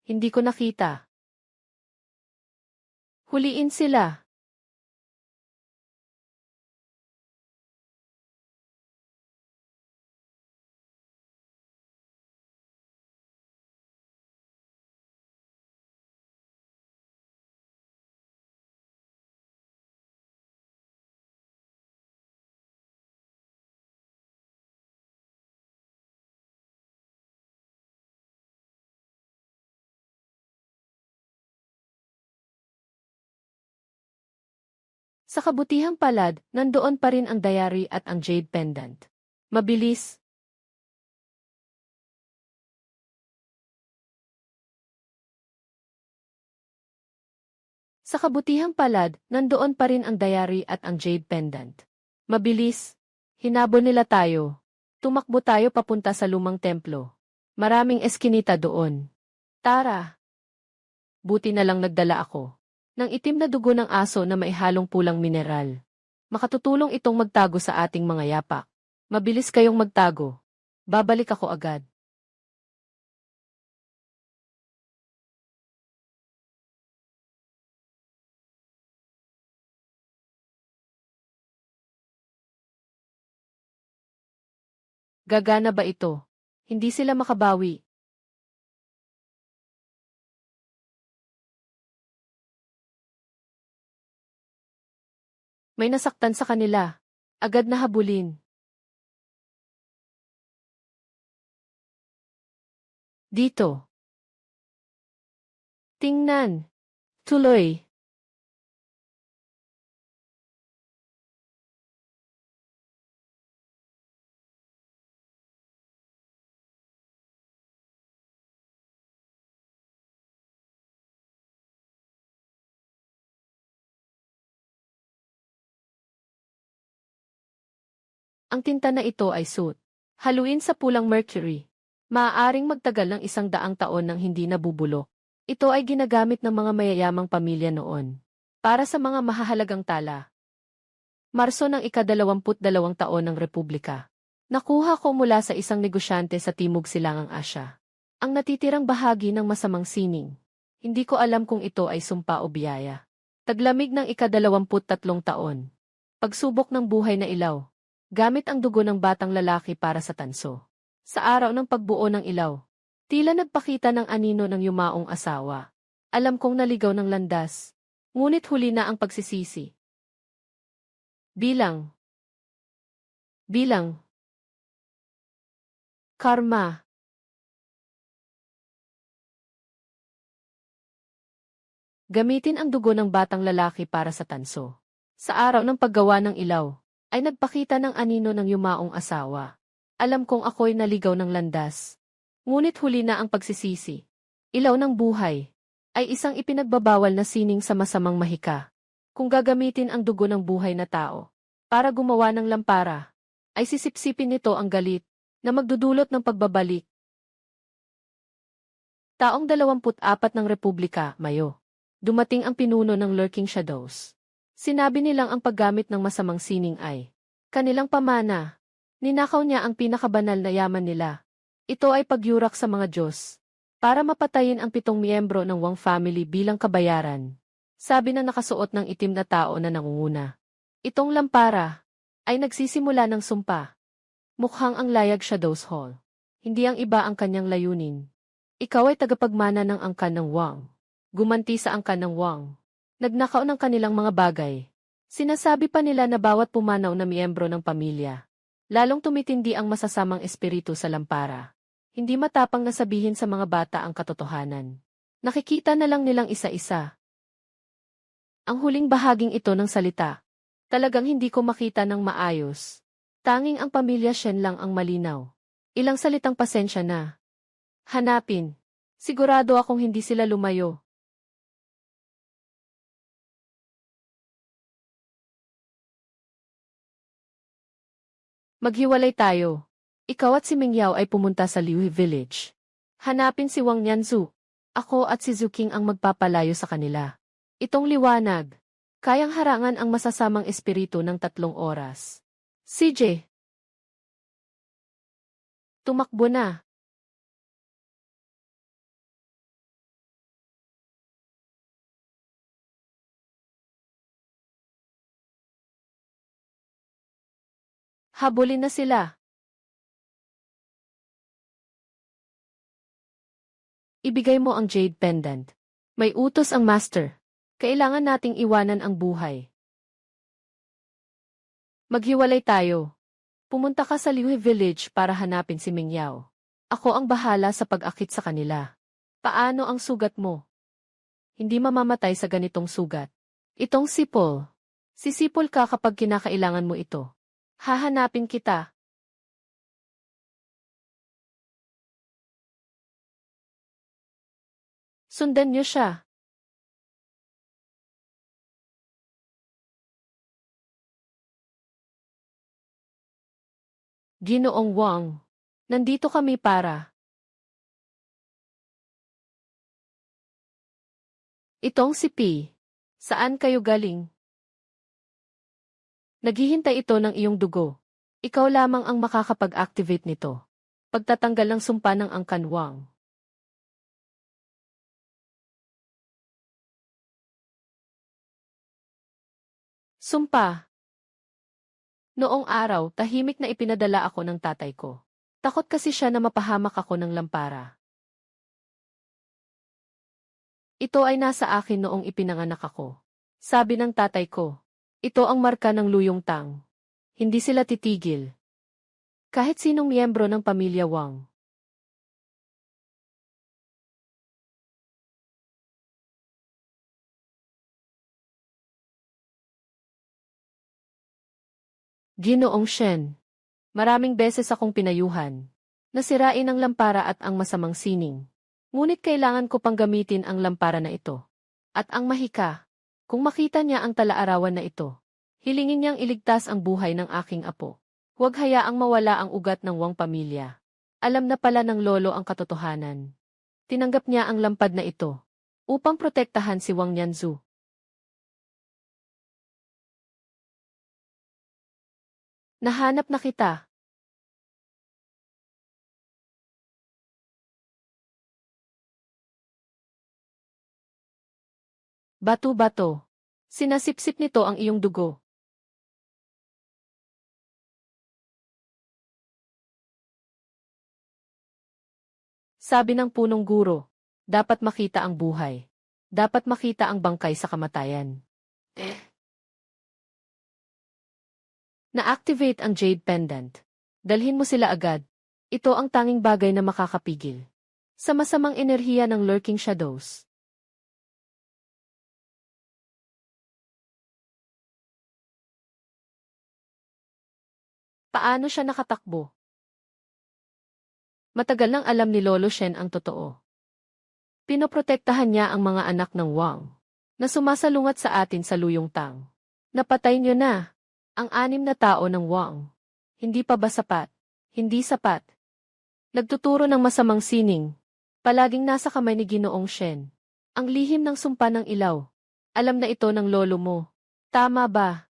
Hindi ko nakita. Huliin sila. Sa kabutihang palad, nandoon pa rin ang diary at ang jade pendant. Mabilis. Sa kabutihang palad, nandoon pa rin ang diary at ang jade pendant. Mabilis. Hinabol nila tayo. Tumakbo tayo papunta sa lumang templo. Maraming eskinita doon. Tara. Buti na lang nagdala ako ng itim na dugo ng aso na may halong pulang mineral. Makatutulong itong magtago sa ating mga yapak. Mabilis kayong magtago. Babalik ako agad. Gagana ba ito? Hindi sila makabawi. May nasaktan sa kanila. Agad na habulin. Dito. Tingnan. Tuloy. Ang tinta na ito ay soot. Haluin sa pulang mercury. Maaaring magtagal ng 100 taon nang hindi nabubulok. Ito ay ginagamit ng mga mayayamang pamilya noon. Para sa mga mahahalagang tala. Marso ng ika-22 taon ng Republika. Nakuha ko mula sa isang negosyante sa Timog Silangang Asya. Ang natitirang bahagi ng masamang sining. Hindi ko alam kung ito ay sumpa o biyaya. Taglamig ng ika-23 taon. Pagsubok ng buhay na ilaw. Gamit ang dugo ng batang lalaki para sa tanso. Sa araw ng pagbuo ng ilaw, tila nagpakita ng anino ng yumaong asawa. Alam kong naligaw ng landas, ngunit huli na ang pagsisisi. Bilang. Karma. Gamitin ang dugo ng batang lalaki para sa tanso. Sa araw ng paggawa ng ilaw, ay nagpakita ng anino ng yumaong asawa. Alam kong ako'y naligaw ng landas. Ngunit huli na ang pagsisisi. Ilaw ng buhay ay isang ipinagbabawal na sining sa masamang mahika. Kung gagamitin ang dugo ng buhay na tao para gumawa ng lampara, ay sisipsipin nito ang galit na magdudulot ng pagbabalik. Taong 24 ng Republika, Mayo. Dumating ang pinuno ng Lurking Shadows. Sinabi nilang ang paggamit ng masamang sining ay kanilang pamana. Ninakaw niya ang pinakabanal na yaman nila. Ito ay pagyurak sa mga Diyos para mapatayin ang 7 miyembro ng Wang family bilang kabayaran. Sabi ng nakasuot ng itim na tao na nangunguna. Itong lampara ay nagsisimula ng sumpa. Mukhang ang layag Shadows Hall. Hindi ang iba ang kanyang layunin. Ikaw ay tagapagmana ng angkan ng Wang. Gumanti sa angkan ng Wang. Nagnakaw ng kanilang mga bagay. Sinasabi pa nila na bawat pumanaw na miyembro ng pamilya, lalong tumitindi ang masasamang espiritu sa lampara. Hindi matapang na sabihin sa mga bata ang katotohanan. Nakikita na lang nilang isa-isa. Ang huling bahaging ito ng salita, talagang hindi ko makita ng maayos. Tanging ang pamilya Shen lang ang malinaw. Ilang salitang pasensya na. Hanapin. Sigurado akong hindi sila lumayo. Maghiwalay tayo. Ikaw at si Mingyao ay pumunta sa Liuhi Village. Hanapin si Wang Nianzu. Ako at si Zuking ang magpapalayo sa kanila. Itong liwanag, kayang harangan ang masasamang espiritu ng 3 oras. CJ, tumakbo na. Habulin na sila. Ibigay mo ang jade pendant. May utos ang master. Kailangan nating iwanan ang buhay. Maghiwalay tayo. Pumunta ka sa Liuhe Village para hanapin si Mingyao. Ako ang bahala sa pag-akit sa kanila. Paano ang sugat mo? Hindi mamamatay sa ganitong sugat. Itong sipol. Sisipol ka kapag kinakailangan mo ito. Hahanapin kita. Sundan niyo siya. Ginoong Wang, nandito kami para. Itong si P. Saan kayo galing? Naghihintay ito ng iyong dugo. Ikaw lamang ang makakapag-activate nito. Pagtatanggal ng sumpa ng Angkan Wang. Sumpa. Noong araw, tahimik na ipinadala ako ng tatay ko. Takot kasi siya na mapahamak ako ng lampara. Ito ay nasa akin noong ipinanganak ako. Sabi ng tatay ko, ito ang marka ng Luyong Tang. Hindi sila titigil. Kahit sinong miyembro ng pamilya Wang. Ginoong Shen. Maraming beses akong pinayuhan. Nasirain ang lampara at ang masamang sining. Ngunit kailangan ko pang gamitin ang lampara na ito. At ang mahika, kung makita niya ang talaarawan na ito, hilingin niyang iligtas ang buhay ng aking apo. Huwag hayaang mawala ang ugat ng Wang pamilya. Alam na pala ng lolo ang katotohanan. Tinanggap niya ang lampad na ito upang protektahan si Wang Yanzu. Nahanap na kita. Bato-bato. Sinasipsip nito ang iyong dugo. Sabi ng punong guro, dapat makita ang buhay. Dapat makita ang bangkay sa kamatayan. Na-activate ang Jade Pendant. Dalhin mo sila agad. Ito ang tanging bagay na makakapigil sa masamang enerhiya ng Lurking Shadows. Paano siya nakatakbo? Matagal nang alam ni Lolo Shen ang totoo. Pinoprotektahan niya ang mga anak ng Wang na sumasalungat sa atin sa Luyong Tang. Napatay niyo na ang 6 na tao ng Wang. Hindi pa ba sapat? Hindi sapat. Nagtuturo ng masamang sining. Palaging nasa kamay ni Ginoong Shen. Ang lihim ng sumpa ng ilaw. Alam na ito ng lolo mo. Tama ba?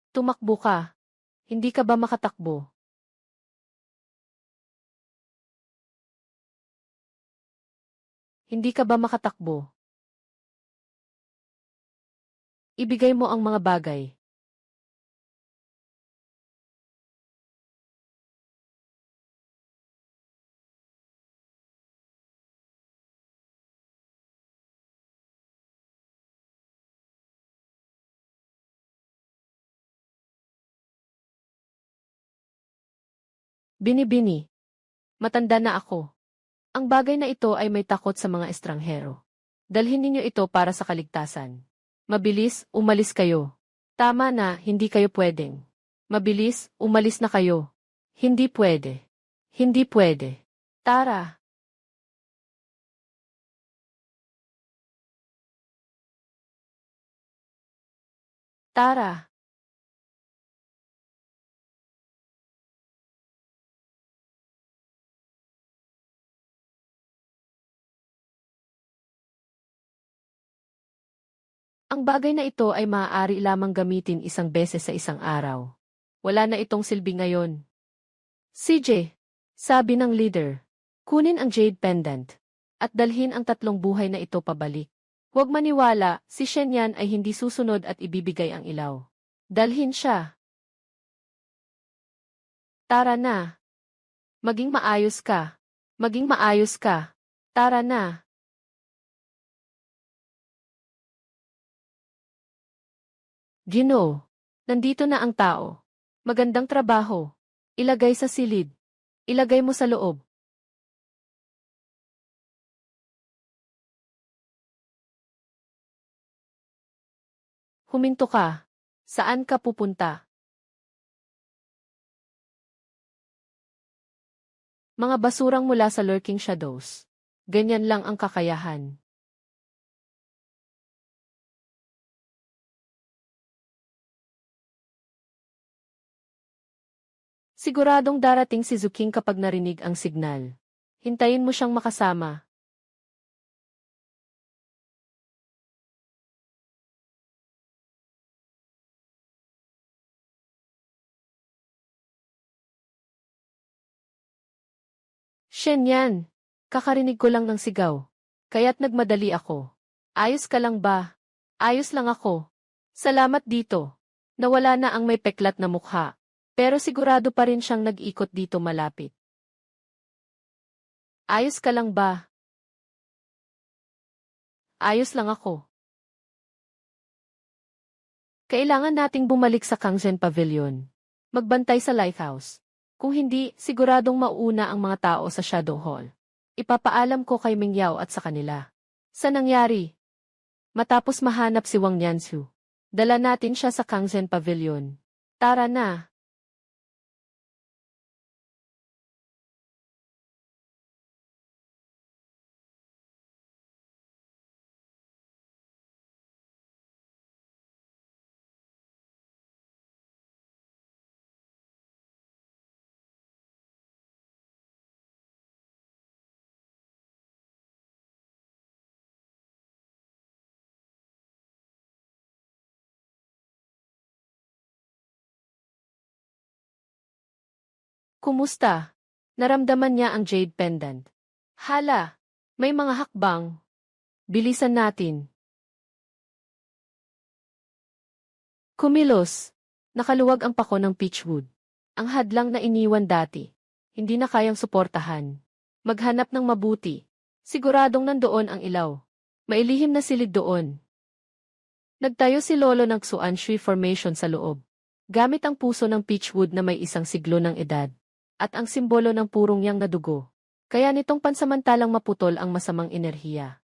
Tumakbo ka. Hindi ka ba makatakbo? Hindi ka ba makatakbo? Ibigay mo ang mga bagay. Bini-bini. Matanda na ako. Ang bagay na ito ay may takot sa mga estranghero. Dalhin ninyo ito para sa kaligtasan. Mabilis, umalis kayo. Tama na, hindi kayo pwedeng Mabilis, umalis na kayo. Hindi pwede. Hindi pwede. Tara. Tara. Ang bagay na ito ay maaari lamang gamitin isang beses sa isang araw. Wala na itong silbi ngayon. CJ, sabi ng leader, kunin ang jade pendant at dalhin ang 3 buhay na ito pabalik. Huwag maniwala, si Shenyan ay hindi susunod at ibibigay ang ilaw. Dalhin siya. Tara na. Maging maayos ka. Maging maayos ka. Tara na. Ginoo, nandito na ang tao. Magandang trabaho. Ilagay sa silid. Ilagay mo sa loob. Huminto ka. Saan ka pupunta? Mga basurang mula sa lurking shadows. Ganyan lang ang kakayahan. Siguradong darating si Zuking kapag narinig ang signal. Hintayin mo siyang makasama. Shenyan, kakarinig ko lang ng sigaw. Kaya't nagmadali ako. Ayos ka lang ba? Ayos lang ako. Salamat dito. Nawala na ang may peklat na mukha. Pero sigurado pa rin siyang nag-ikot dito malapit. Ayos ka lang ba? Ayos lang ako. Kailangan nating bumalik sa Kangzhen Pavilion. Magbantay sa lighthouse. Kung hindi, siguradong mauuna ang mga tao sa Shadow Hall. Ipapaalam ko kay Mingyao at sa kanila. Sa nangyari? Matapos mahanap si Wang Yansu, dala natin siya sa Kangzhen Pavilion. Tara na. Kumusta? Naramdaman niya ang jade pendant. Hala, may mga hakbang. Bilisan natin. Kumilos. Nakaluwag ang pako ng peachwood. Ang hadlang na iniwan dati. Hindi na kayang suportahan. Maghanap ng mabuti. Siguradong nandoon ang ilaw. Mailihim na silid doon. Nagtayo si Lolo ng Xuan Shui Formation sa loob. Gamit ang puso ng peachwood na may isang siglo ng edad. At ang simbolo ng purong yang na dugo. Kaya nitong pansamantalang maputol ang masamang enerhiya.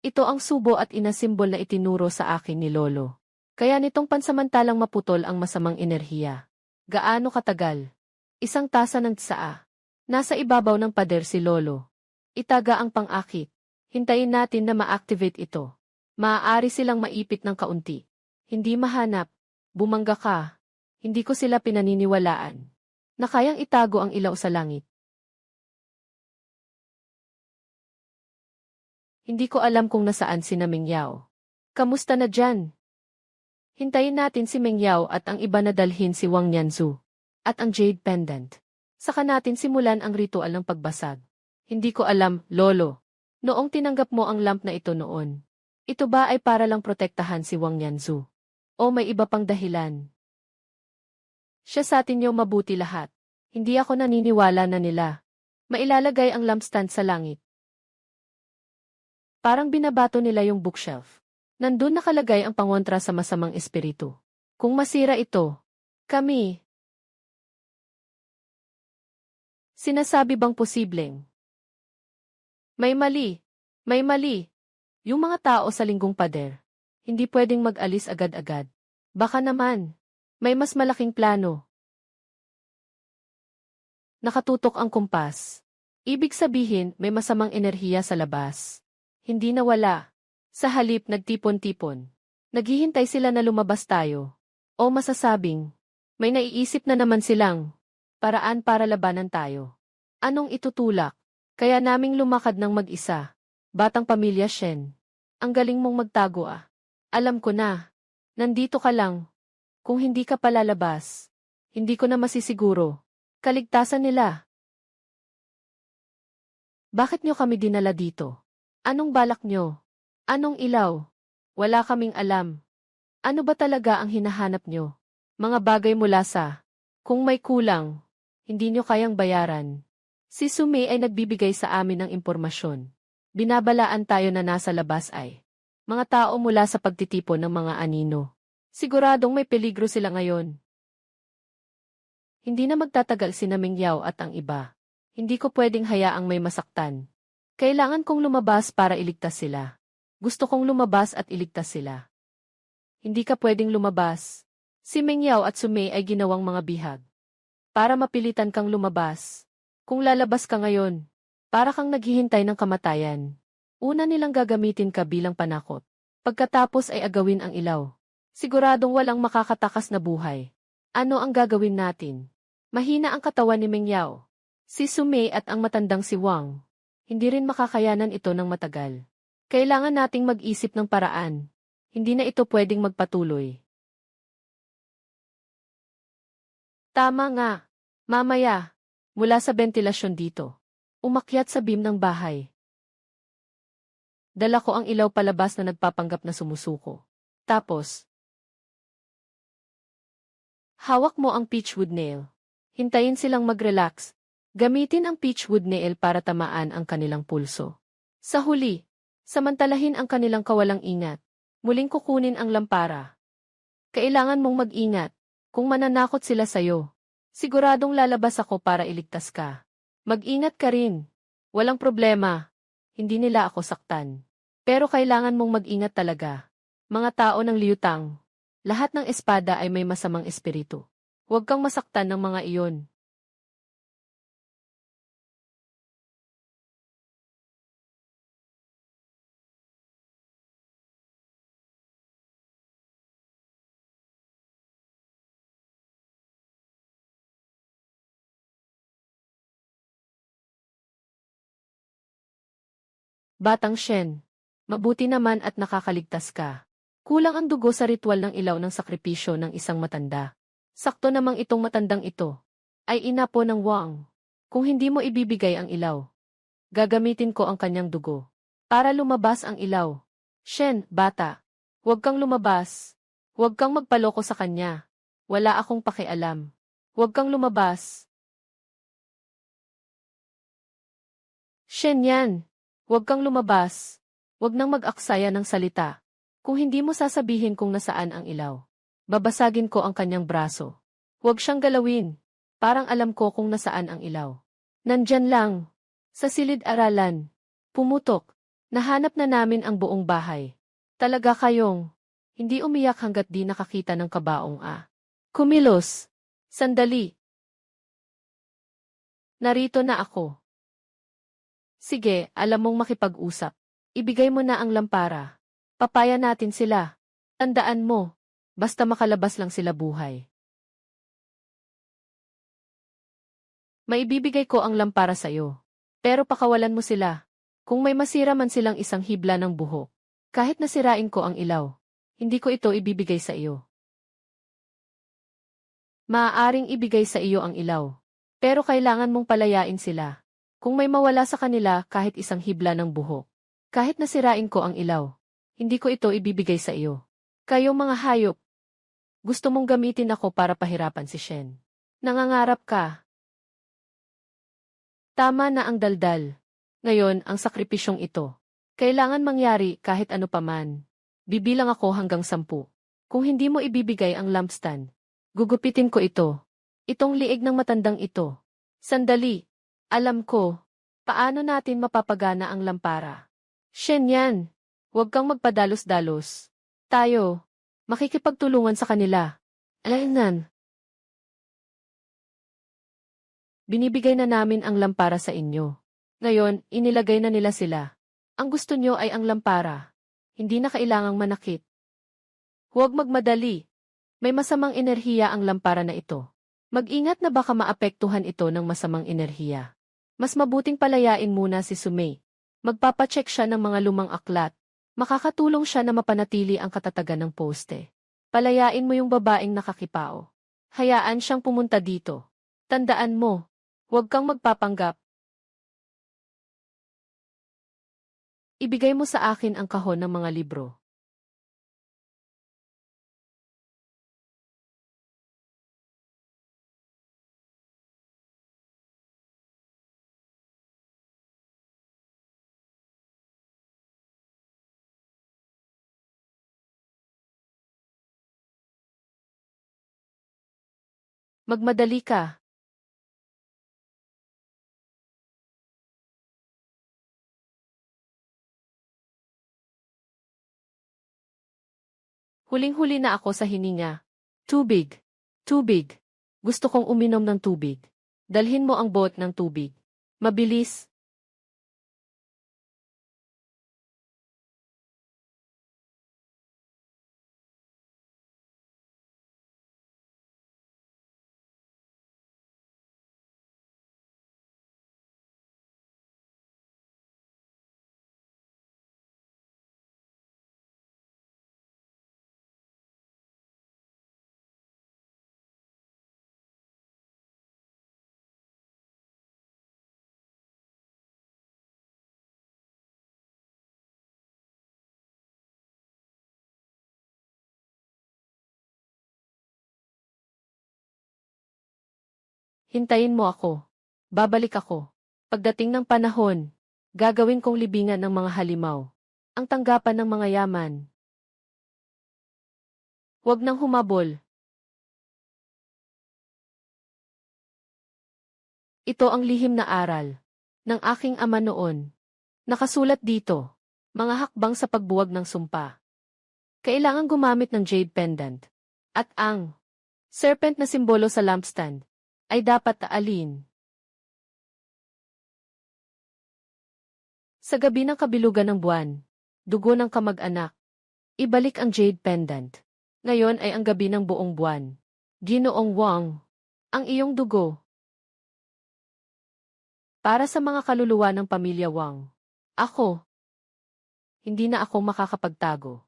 Ito ang subo at inasimbol na itinuro sa akin ni Lolo. Kaya nitong pansamantalang maputol ang masamang enerhiya. Gaano katagal? Isang tasa ng tsaa. Nasa ibabaw ng pader si Lolo. Itaga ang pang-akit. Hintayin natin na ma-activate ito. Maaari silang maipit ng kaunti. Hindi mahanap. Bumangga ka. Hindi ko sila pinaniniwalaan. Na kayang itago ang ilaw sa langit. Hindi ko alam kung nasaan si na Mingyao. Kamusta na dyan? Hintayin natin si Mingyao at ang iba na dalhin si Wang Yanzu. At ang jade pendant. Saka natin simulan ang ritual ng pagbasag. Hindi ko alam, Lolo. Noong tinanggap mo ang lamp na ito noon. Ito ba ay para lang protektahan si Wang Yanzu? O may iba pang dahilan? Siya sa atin niyo mabuti lahat. Hindi ako naniniwala na nila. Mailalagay ang lampstand sa langit. Parang binabato nila yung bookshelf. Nandun nakalagay ang pangontra sa masamang espiritu. Kung masira ito, Kami. Sinasabi bang posibleng? May mali. May mali. Yung mga tao sa linggong pader. Hindi pwedeng mag-alis agad-agad. Baka naman. May mas malaking plano. Nakatutok ang kumpas. Ibig sabihin, may masamang enerhiya sa labas. Hindi nawala. Sa halip, nagtipon-tipon. Naghihintay sila na lumabas tayo. O masasabing, may naiisip na naman silang paraan para labanan tayo. Anong itutulak? Kaya naming lumakad ng mag-isa. Batang pamilya Shen. Ang galing mong magtago ah. Alam ko na. Nandito ka lang. Kung hindi ka palalabas, hindi ko na masisiguro. Kaligtasan nila. Bakit nyo kami dinala dito? Anong balak nyo? Anong ilaw? Wala kaming alam. Ano ba talaga ang hinahanap nyo? Mga bagay mula sa, kung may kulang, hindi nyo kayang bayaran. Si Sumei ay nagbibigay sa amin ng impormasyon. Binabalaan tayo na nasa labas ay mga tao mula sa pagtitipon ng mga anino. Siguradong may peligro sila ngayon. Hindi na magtatagal si Meng Yao at ang iba. Hindi ko pwedeng hayaang may masaktan. Kailangan kong lumabas para iligtas sila. Gusto kong lumabas at iligtas sila. Hindi ka pwedeng lumabas. Si Meng Yao at Sumei ay ginawang mga bihag. Para mapilitan kang lumabas. Kung lalabas ka ngayon, para kang naghihintay ng kamatayan. Una nilang gagamitin ka bilang panakot. Pagkatapos ay agawin ang ilaw. Siguradong walang makakatakas na buhay. Ano ang gagawin natin? Mahina ang katawan ni Meng Yao. Si Sumei at ang matandang si Wang. Hindi rin makakayanan ito ng matagal. Kailangan nating mag-isip ng paraan. Hindi na ito pwedeng magpatuloy. Tama nga. Mamaya, mula sa bentilasyon dito. Umakyat sa beam ng bahay. Dala ko ang ilaw palabas na nagpapanggap na sumusuko. Tapos, hawak mo ang peachwood nail. Hintayin silang mag-relax. Gamitin ang peachwood nail para tamaan ang kanilang pulso. Sa huli, samantalahin ang kanilang kawalang ingat. Muling kukunin ang lampara. Kailangan mong mag-ingat. Kung mananakot sila sayo, siguradong lalabas ako para iligtas ka. Mag-ingat ka rin. Walang problema. Hindi nila ako saktan. Pero kailangan mong mag-ingat talaga. Mga tao ng liutang. Lahat ng espada ay may masamang espiritu. Huwag kang masaktan ng mga iyon. Batang Shen, mabuti naman at nakakaligtas ka. Kulang ang dugo sa ritual ng ilaw ng sakripisyo ng isang matanda. Sakto namang itong matandang ito ay ina po ng Wang. Kung hindi mo ibibigay ang ilaw, gagamitin ko ang kanyang dugo para lumabas ang ilaw. Shen, bata, huwag kang lumabas. Huwag kang magpaloko sa kanya. Wala akong pakialam. Huwag kang lumabas. Shen yan. Huwag kang lumabas. Huwag nang mag-aksaya ng salita. Kung hindi mo sasabihin kung nasaan ang ilaw, babasagin ko ang kanyang braso. Huwag siyang galawin. Parang alam ko kung nasaan ang ilaw. Nandyan lang. Sa silid-aralan. Pumutok. Nahanap na namin ang buong bahay. Talaga kayong hindi umiyak hanggat di nakakita ng kabaong ah. Kumilos. Sandali. Narito na ako. Sige, alam mong makipag-usap. Ibigay mo na ang lampara. Papaya natin sila. Tandaan mo, basta makalabas lang sila buhay. Maibibigay ko ang lampara sa'yo. Pero pakawalan mo sila. Kung may masira man silang isang hibla ng buhok, kahit nasirain ko ang ilaw, hindi ko ito ibibigay sa iyo. Maaaring ibigay sa iyo ang ilaw. Pero kailangan mong palayain sila. Kung may mawala sa kanila kahit isang hibla ng buhok, kahit nasirain ko ang ilaw, hindi ko ito ibibigay sa iyo. Kayong mga hayop, gusto mong gamitin ako para pahirapan si Shen. Nangangarap ka. Tama na ang daldal. Ngayon, ang sakripisyong ito. Kailangan mangyari kahit ano paman. Bibilang ako hanggang 10. Kung hindi mo ibibigay ang lampstand, Gugupitin ko ito. Itong liig ng matandang ito. Sandali. Alam ko. Paano natin mapapagana ang lampara? Shen yan. Huwag kang magpadalos-dalos. Tayo. Makikipagtulungan sa kanila. Alainan. Binibigay na namin ang lampara sa inyo. Ngayon, inilagay na nila sila. Ang gusto nyo ay ang lampara. Hindi na kailangang manakit. Huwag magmadali. May masamang enerhiya ang lampara na ito. Mag-ingat na baka maapektuhan ito ng masamang enerhiya. Mas mabuting palayain muna si Sumay. Magpapacheck siya ng mga lumang aklat. Makakatulong siya na mapanatili ang katatagan ng poste. Palayain mo yung babaeng nakakipao. Hayaan siyang pumunta dito. Tandaan mo, huwag kang magpapanggap. Ibigay mo sa akin ang kahon ng mga libro. Magmadali ka. Huling-huli na ako sa hininga. Tubig. Tubig. Gusto kong uminom ng tubig. Dalhin mo ang boat ng tubig. Mabilis. Hintayin mo ako. Babalik ako. Pagdating ng panahon, gagawin kong libingan ng mga halimaw. Ang tanggapan ng mga yaman. Huwag nang humabol. Ito ang lihim na aral ng aking ama noon. Nakasulat dito, mga hakbang sa pagbuwag ng sumpa. Kailangan gumamit ng jade pendant. At ang serpent na simbolo sa lampstand ay dapat taalin. Sa gabi ng kabilugan ng buwan, dugo ng kamag-anak, ibalik ang jade pendant. Ngayon ay ang gabi ng buong buwan. Ginoong Wang, ang iyong dugo. Para sa mga kaluluwa ng pamilya Wang. Ako. Hindi na ako makakapagtago.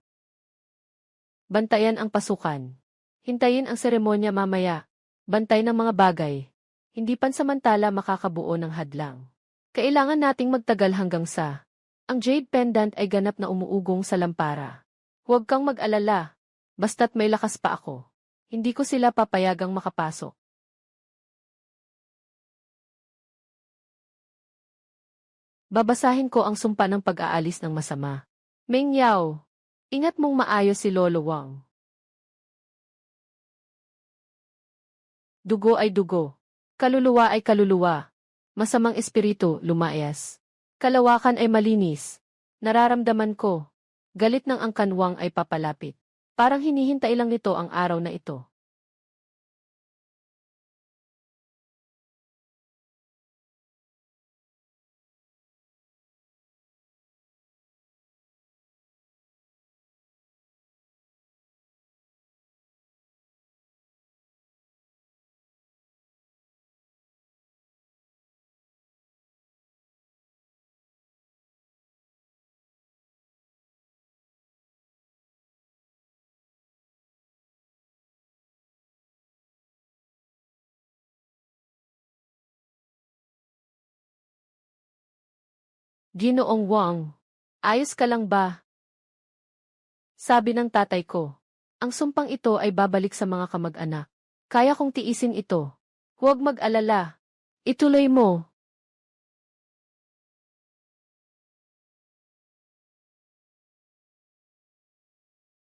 Bantayan ang pasukan. Hintayin ang seremonya mamaya. Bantay ng mga bagay. Hindi pansamantala makakabuo ng hadlang. Kailangan nating magtagal hanggang sa ang jade pendant ay ganap na umuugong sa lampara. Huwag kang mag-alala. Basta't may lakas pa ako. Hindi ko sila papayagang makapasok. Babasahin ko ang sumpa ng pag-aalis ng masama. Meng Yao, ingat mong maayos si Lolo Wang. Dugo ay dugo. Kaluluwa ay kaluluwa. Masamang espiritu, lumayas. Kalawakan ay malinis. Nararamdaman ko. Galit ng angkanwang ay papalapit. Parang hinihintay lang nito ang araw na ito. Ginoong Wang, ayos ka lang ba? Sabi ng tatay ko. Ang sumpang ito ay babalik sa mga kamag-anak. Kaya kong tiisin ito. Huwag mag-alala. Ituloy mo.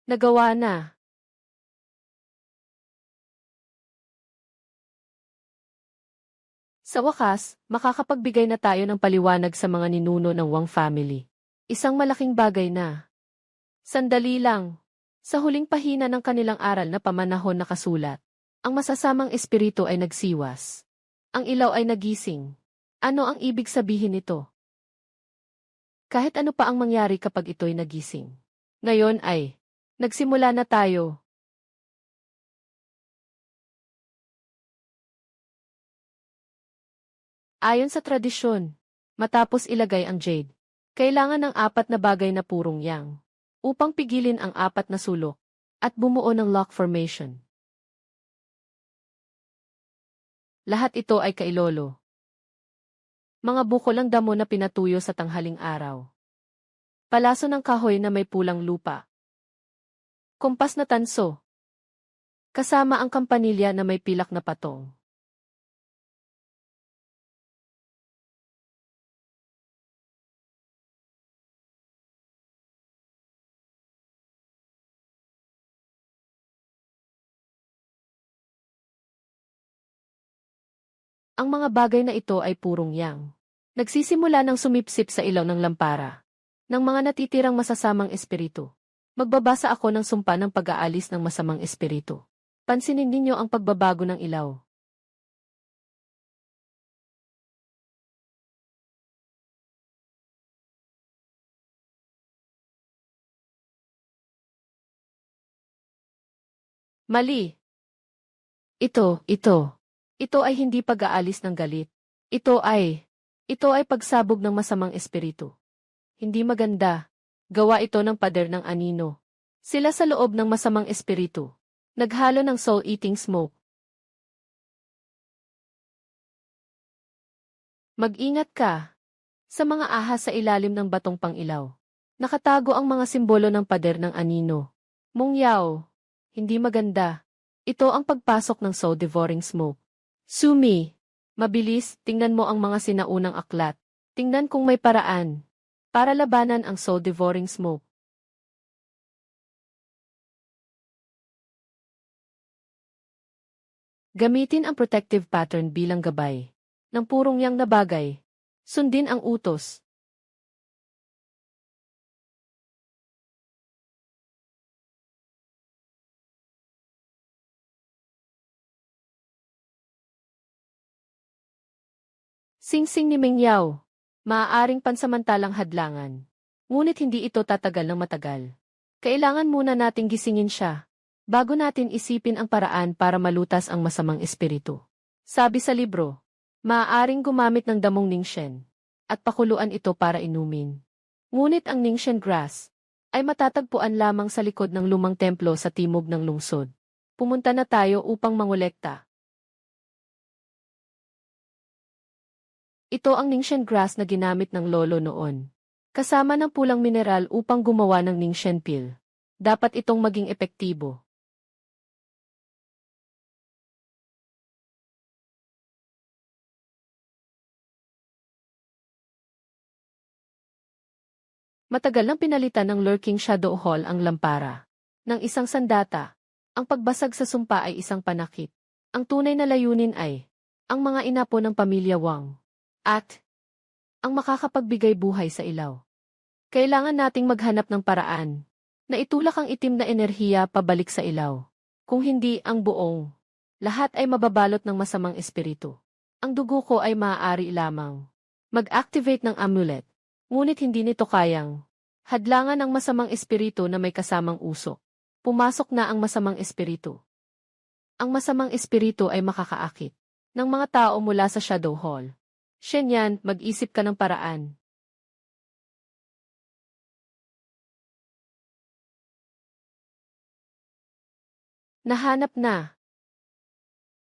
Nagawa na. Sa wakas, makakapagbigay na tayo ng paliwanag sa mga ninuno ng Wang family. Isang malaking bagay na. Sandali lang. Sa huling pahina ng kanilang aral na pamanahon nakasulat, ang masasamang espiritu ay nagsiwas. Ang ilaw ay nagising. Ano ang ibig sabihin nito? Kahit ano pa ang mangyari kapag ito'y nagising. Ngayon ay, nagsimula na tayo. Ayon sa tradisyon, matapos ilagay ang jade, kailangan ng 4 na bagay na purong yang upang pigilin ang 4 na sulok at bumuo ng lock formation. Lahat ito ay kailolo. Mga bukol ang damo na pinatuyo sa tanghaling araw. Palaso ng kahoy na may pulang lupa. Kumpas na tanso. Kasama ang kampanilya na may pilak na patong. Ang mga bagay na ito ay purong yang. Nagsisimula ng sumipsip sa ilaw ng lampara. Ng mga natitirang masasamang espiritu. Magbabasa ako ng sumpa ng pag-aalis ng masamang espiritu. Pansinin ninyo ang pagbabago ng ilaw. Mali. Ito ay hindi pag-aalis ng galit. Ito ay pagsabog ng masamang espiritu. Hindi maganda. Gawa ito ng pader ng anino. Sila sa loob ng masamang espiritu. Naghalo ng soul-eating smoke. Mag-ingat ka. Sa mga ahas sa ilalim ng batong pang-ilaw. Nakatago ang mga simbolo ng pader ng anino. Mungyaw. Hindi maganda. Ito ang pagpasok ng soul-devouring smoke. Sumi. Mabilis, tingnan mo ang mga sinaunang aklat. Tingnan kung may paraan. Para labanan ang soul-devouring smoke. Gamitin ang protective pattern bilang gabay. Ng purong yang na bagay. Sundin ang utos. Singsing ni Mengyao. Maaaring pansamantalang hadlangan. Ngunit hindi ito tatagal ng matagal. Kailangan muna nating gisingin siya, bago natin isipin ang paraan para malutas ang masamang espiritu. Sabi sa libro, maaaring gumamit ng damong ningshen, at pakuluan ito para inumin. Ngunit ang ningshen grass ay matatagpuan lamang sa likod ng lumang templo sa timog ng lungsod. Pumunta na tayo upang mangolekta. Ito ang ningshen grass na ginamit ng lolo noon. Kasama ng pulang mineral upang gumawa ng ningshen pill. Dapat itong maging epektibo. Matagal nang pinalitan ng Lurking Shadow Hall ang lampara. Ng isang sandata, ang pagbasag sa sumpa ay isang panakip. Ang tunay na layunin ay, ang mga inapo ng pamilya Wang. At, ang makakapagbigay buhay sa ilaw. Kailangan nating maghanap ng paraan na itulak ang itim na enerhiya pabalik sa ilaw. Kung hindi ang buong, lahat ay mababalot ng masamang espiritu. Ang dugo ko ay maaari lamang mag-activate ng amulet, ngunit hindi nito kayang hadlangan ang masamang espiritu na may kasamang usok. Pumasok na ang masamang espiritu. Ang masamang espiritu ay makakaakit ng mga tao mula sa Shadow Hall. Shenyan, mag-isip ka ng paraan. Nahanap na.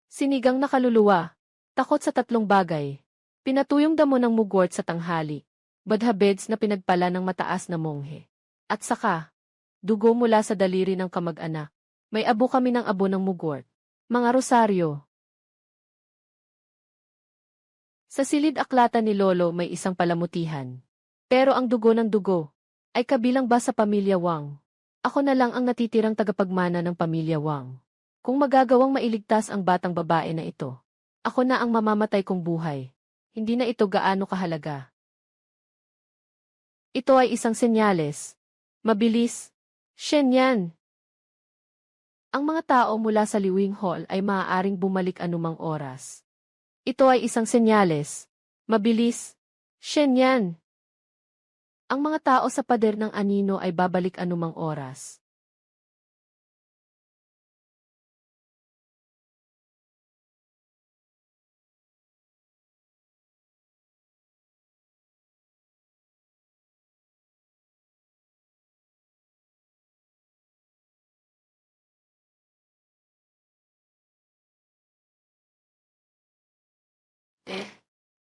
Sinigang na kaluluwa. Takot sa 3 bagay. Pinatuyong damo ng mugwort sa tanghali. Badhabeds na pinagpala ng mataas na monghe. At saka, dugo mula sa daliri ng kamag-anak. May abo kami ng abo ng mugwort. Mga rosaryo. Sa silid aklatan ni Lolo may isang palamutihan. Pero ang dugo ng dugo ay kabilang ba sa pamilya Wang? Ako na lang ang natitirang tagapagmana ng pamilya Wang. Kung magagawang mailigtas ang batang babae na ito, Ako na ang mamamatay kong buhay. Hindi na ito gaano kahalaga. Ito ay isang senyales. Mabilis. Shen yan. Ang mga tao mula sa Liwing Hall ay maaaring bumalik anumang oras. Ito ay isang senyales. Mabilis. Shen yan. Ang mga tao sa pader ng anino ay babalik anumang oras.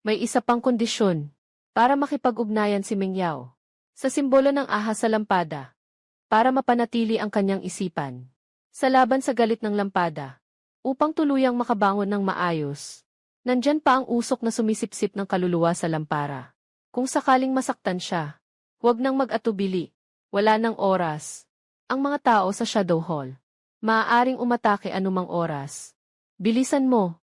May isa pang kondisyon. Para makipag-ugnayan si Mengyao. Sa simbolo ng ahas sa lampada. Para mapanatili ang kanyang isipan. Sa laban sa galit ng lampada. Upang tuluyang makabangon ng maayos. Nandyan pa ang usok na sumisipsip ng kaluluwa sa lampara. Kung sakaling masaktan siya. Huwag nang mag-atubili. Wala nang oras. Ang mga tao sa Shadow Hall. Maaaring umatake anumang oras. Bilisan mo.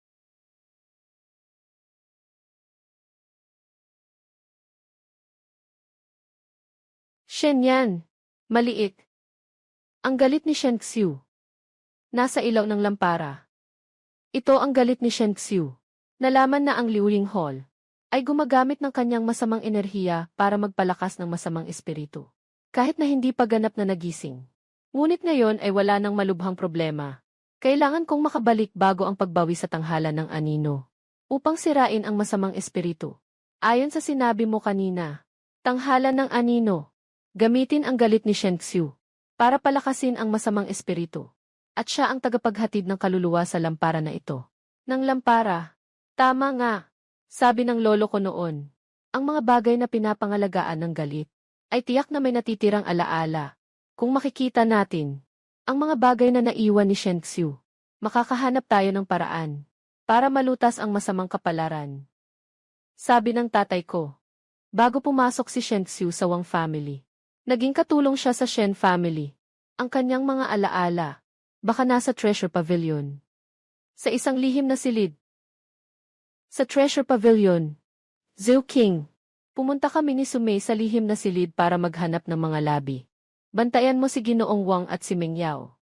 Shen yan. Maliit. Ang galit ni Shen Xiu. Nasa ilaw ng lampara. Ito ang galit ni Shen Xiu. Nalaman na ang Liwing Hall ay gumagamit ng kanyang masamang enerhiya para magpalakas ng masamang espiritu. Kahit na hindi pa ganap na nagising. Ngunit ngayon ay wala nang malubhang problema. Kailangan kong makabalik bago ang pagbawi sa tanghalan ng anino. Upang sirain ang masamang espiritu. Ayon sa sinabi mo kanina, tanghalan ng anino. Gamitin ang galit ni Shen Xiu para palakasin ang masamang espiritu. At siya ang tagapaghatid ng kaluluwa sa lampara na ito. Ng lampara. Tama nga. Sabi ng lolo ko noon. Ang mga bagay na pinapangalagaan ng galit ay tiyak na may natitirang alaala. Kung makikita natin ang mga bagay na naiwan ni Shen Xiu, makakahanap tayo ng paraan para malutas ang masamang kapalaran. Sabi ng tatay ko. Bago pumasok si Shen Xiu sa Wang family. Naging katulong siya sa Shen family. Ang kanyang mga alaala, baka nasa Treasure Pavilion. Sa isang lihim na silid. Sa Treasure Pavilion, Zhou King, pumunta kami ni Sumei sa lihim na silid para maghanap ng mga labi. Bantayan mo si Ginoong Wang at si Mengyao.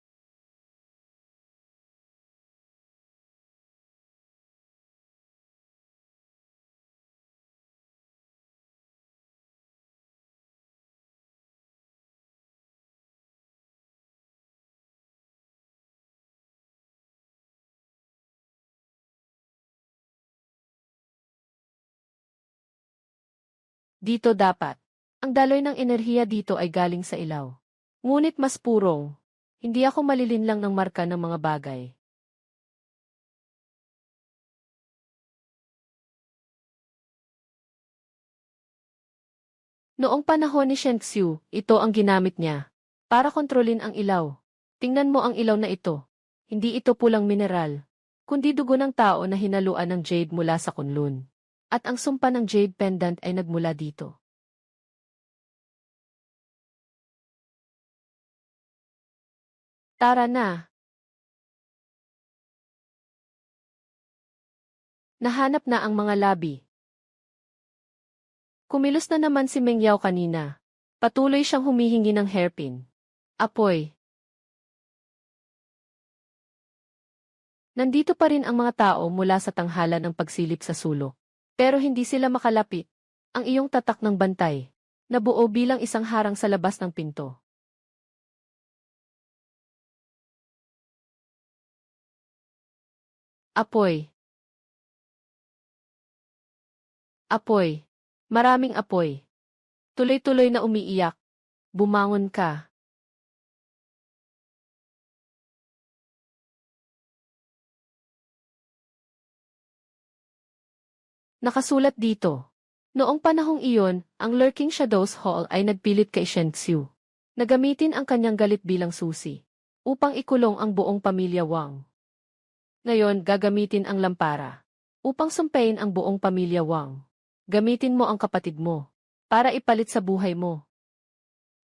Dito dapat. Ang daloy ng enerhiya dito ay galing sa ilaw. Ngunit mas purong. Hindi ako malilinlang ng marka ng mga bagay. Noong panahon ni Shen Xiu, ito ang ginamit niya. Para kontrolin ang ilaw. Tingnan mo ang ilaw na ito. Hindi ito pulang mineral. Kundi dugo ng tao na hinaluan ng jade mula sa Kunlun. At ang sumpa ng jade pendant ay nagmula dito. Tara na. Nahanap na ang mga labi. Kumilos na naman si Mengyao kanina. Patuloy siyang humihingi ng hairpin. Apoy. Nandito pa rin ang mga tao mula sa tanghalan ng pagsilip sa sulok. Pero hindi sila makalapit. Ang iyong tatak ng bantay. Nabuo bilang isang harang sa labas ng pinto. Apoy. Apoy. Maraming apoy. Tuloy-tuloy na umiiyak. Bumangon ka. Nakasulat dito. Noong panahong iyon, ang Lurking Shadows Hall ay nagpilit kay Shen Xiu. Nagamitin ang kanyang galit bilang susi. Upang ikulong ang buong pamilya Wang. Ngayon, gagamitin ang lampara. Upang sumpain ang buong pamilya Wang. Gamitin mo ang kapatid mo. Para ipalit sa buhay mo.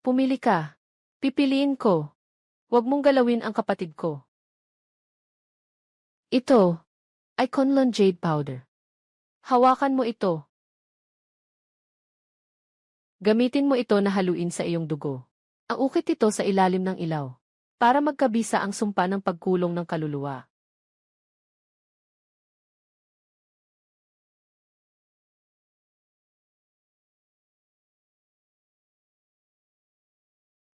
Pumili ka. Pipiliin ko. Huwag mong galawin ang kapatid ko. Ito. ay Kunlun Jade Powder. Hawakan mo ito. Gamitin mo ito na haluin sa iyong dugo. Ang ukit ito sa ilalim ng ilaw, para magkabisa ang sumpa ng pagkulong ng kaluluwa.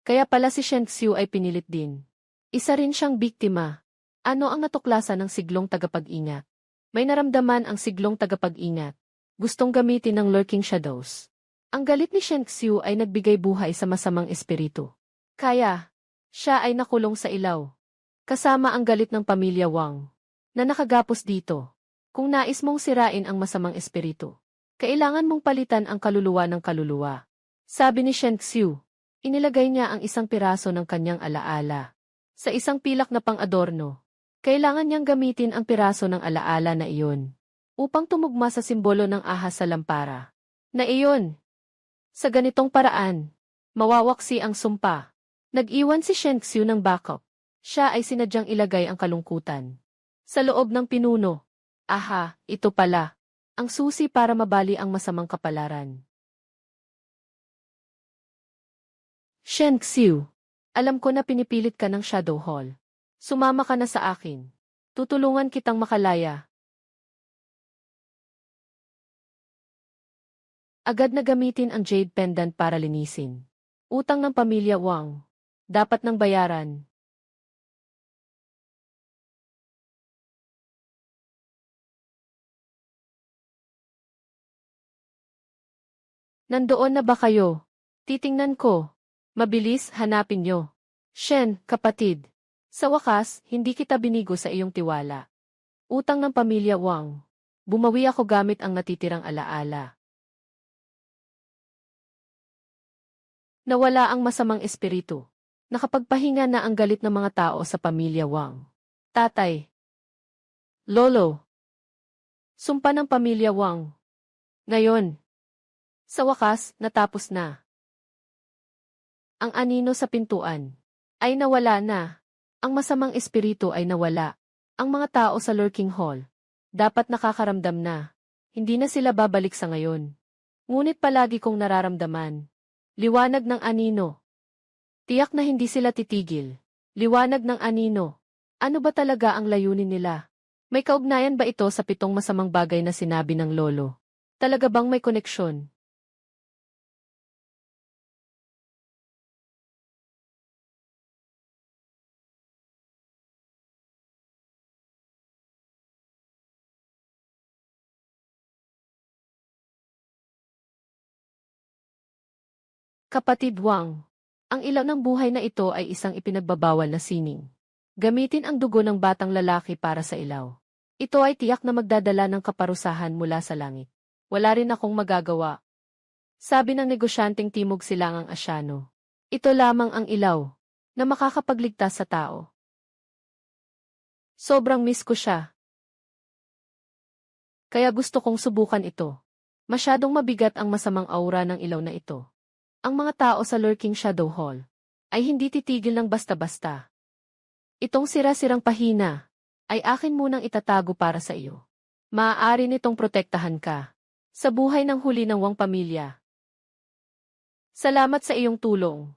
Kaya pala si Shen Xiu ay pinilit din. Isa rin siyang biktima. Ano ang natuklasan ng siglong tagapag-ingat? May naramdaman ang siglong tagapag-ingat. Gustong gamitin ng lurking shadows. Ang galit ni Shen Xiu ay nagbigay buhay sa masamang espiritu. Kaya, siya ay nakulong sa ilaw. Kasama ang galit ng pamilya Wang, na nakagapos dito. Kung nais mong sirain ang masamang espiritu, kailangan mong palitan ang kaluluwa ng kaluluwa. Sabi ni Shen Xiu. Inilagay niya ang isang piraso ng kanyang alaala sa isang pilak na pang-adorno. Kailangan niyang gamitin ang piraso ng alaala na iyon upang tumugma sa simbolo ng ahas sa lampara. Na iyon. Sa ganitong paraan, mawawaksi ang sumpa. Nag-iwan si Shen Xiu ng backup. Siya ay sinadyang ilagay ang kalungkutan sa loob ng pinuno. Aha, ito pala ang susi para mabali ang masamang kapalaran. Shen Xiu, alam ko na pinipilit ka ng Shadow Hall. Sumama ka na sa akin. Tutulungan kitang makalaya. Agad na gamitin ang Jade Pendant para linisin. Utang ng pamilya Wang. Dapat nang bayaran. Nandoon na ba kayo? Titingnan ko. Mabilis, hanapin nyo. Shen, kapatid. Sa wakas, hindi kita binigo sa iyong tiwala. Utang ng pamilya Wang. Bumawi ako gamit ang natitirang alaala. Nawala ang masamang espiritu. Nakapagpahinga na ang galit ng mga tao sa pamilya Wang. Tatay. Lolo. Sumpa ng pamilya Wang. Ngayon. Sa wakas, natapos na. Ang anino sa pintuan ay nawala na. Ang masamang espiritu ay nawala. Ang mga tao sa lurking hall dapat nakakaramdam na. Hindi na sila babalik sa ngayon. Ngunit palagi kong nararamdaman. Liwanag ng anino. Tiyak na hindi sila titigil. Liwanag ng anino. Ano ba talaga ang layunin nila? May kaugnayan ba ito sa 7 masamang bagay na sinabi ng lolo? Talaga bang may koneksyon? Kapatid Wang, ang ilaw ng buhay na ito ay isang ipinagbabawal na sining. Gamitin ang dugo ng batang lalaki para sa ilaw. Ito ay tiyak na magdadala ng kaparusahan mula sa langit. Wala rin akong magagawa. Sabi ng negosyanteng Timog Silangang Asyano. Ito lamang ang ilaw na makakapagligtas sa tao. Sobrang miss ko siya. Kaya gusto kong subukan ito. Masyadong mabigat ang masamang aura ng ilaw na ito. Ang mga tao sa lurking shadow hall ay hindi titigil ng basta-basta. Itong sira-sirang pahina ay akin munang itatago para sa iyo. Maaari nitong protektahan ka sa buhay ng huli ng Wang pamilya. Salamat sa iyong tulong.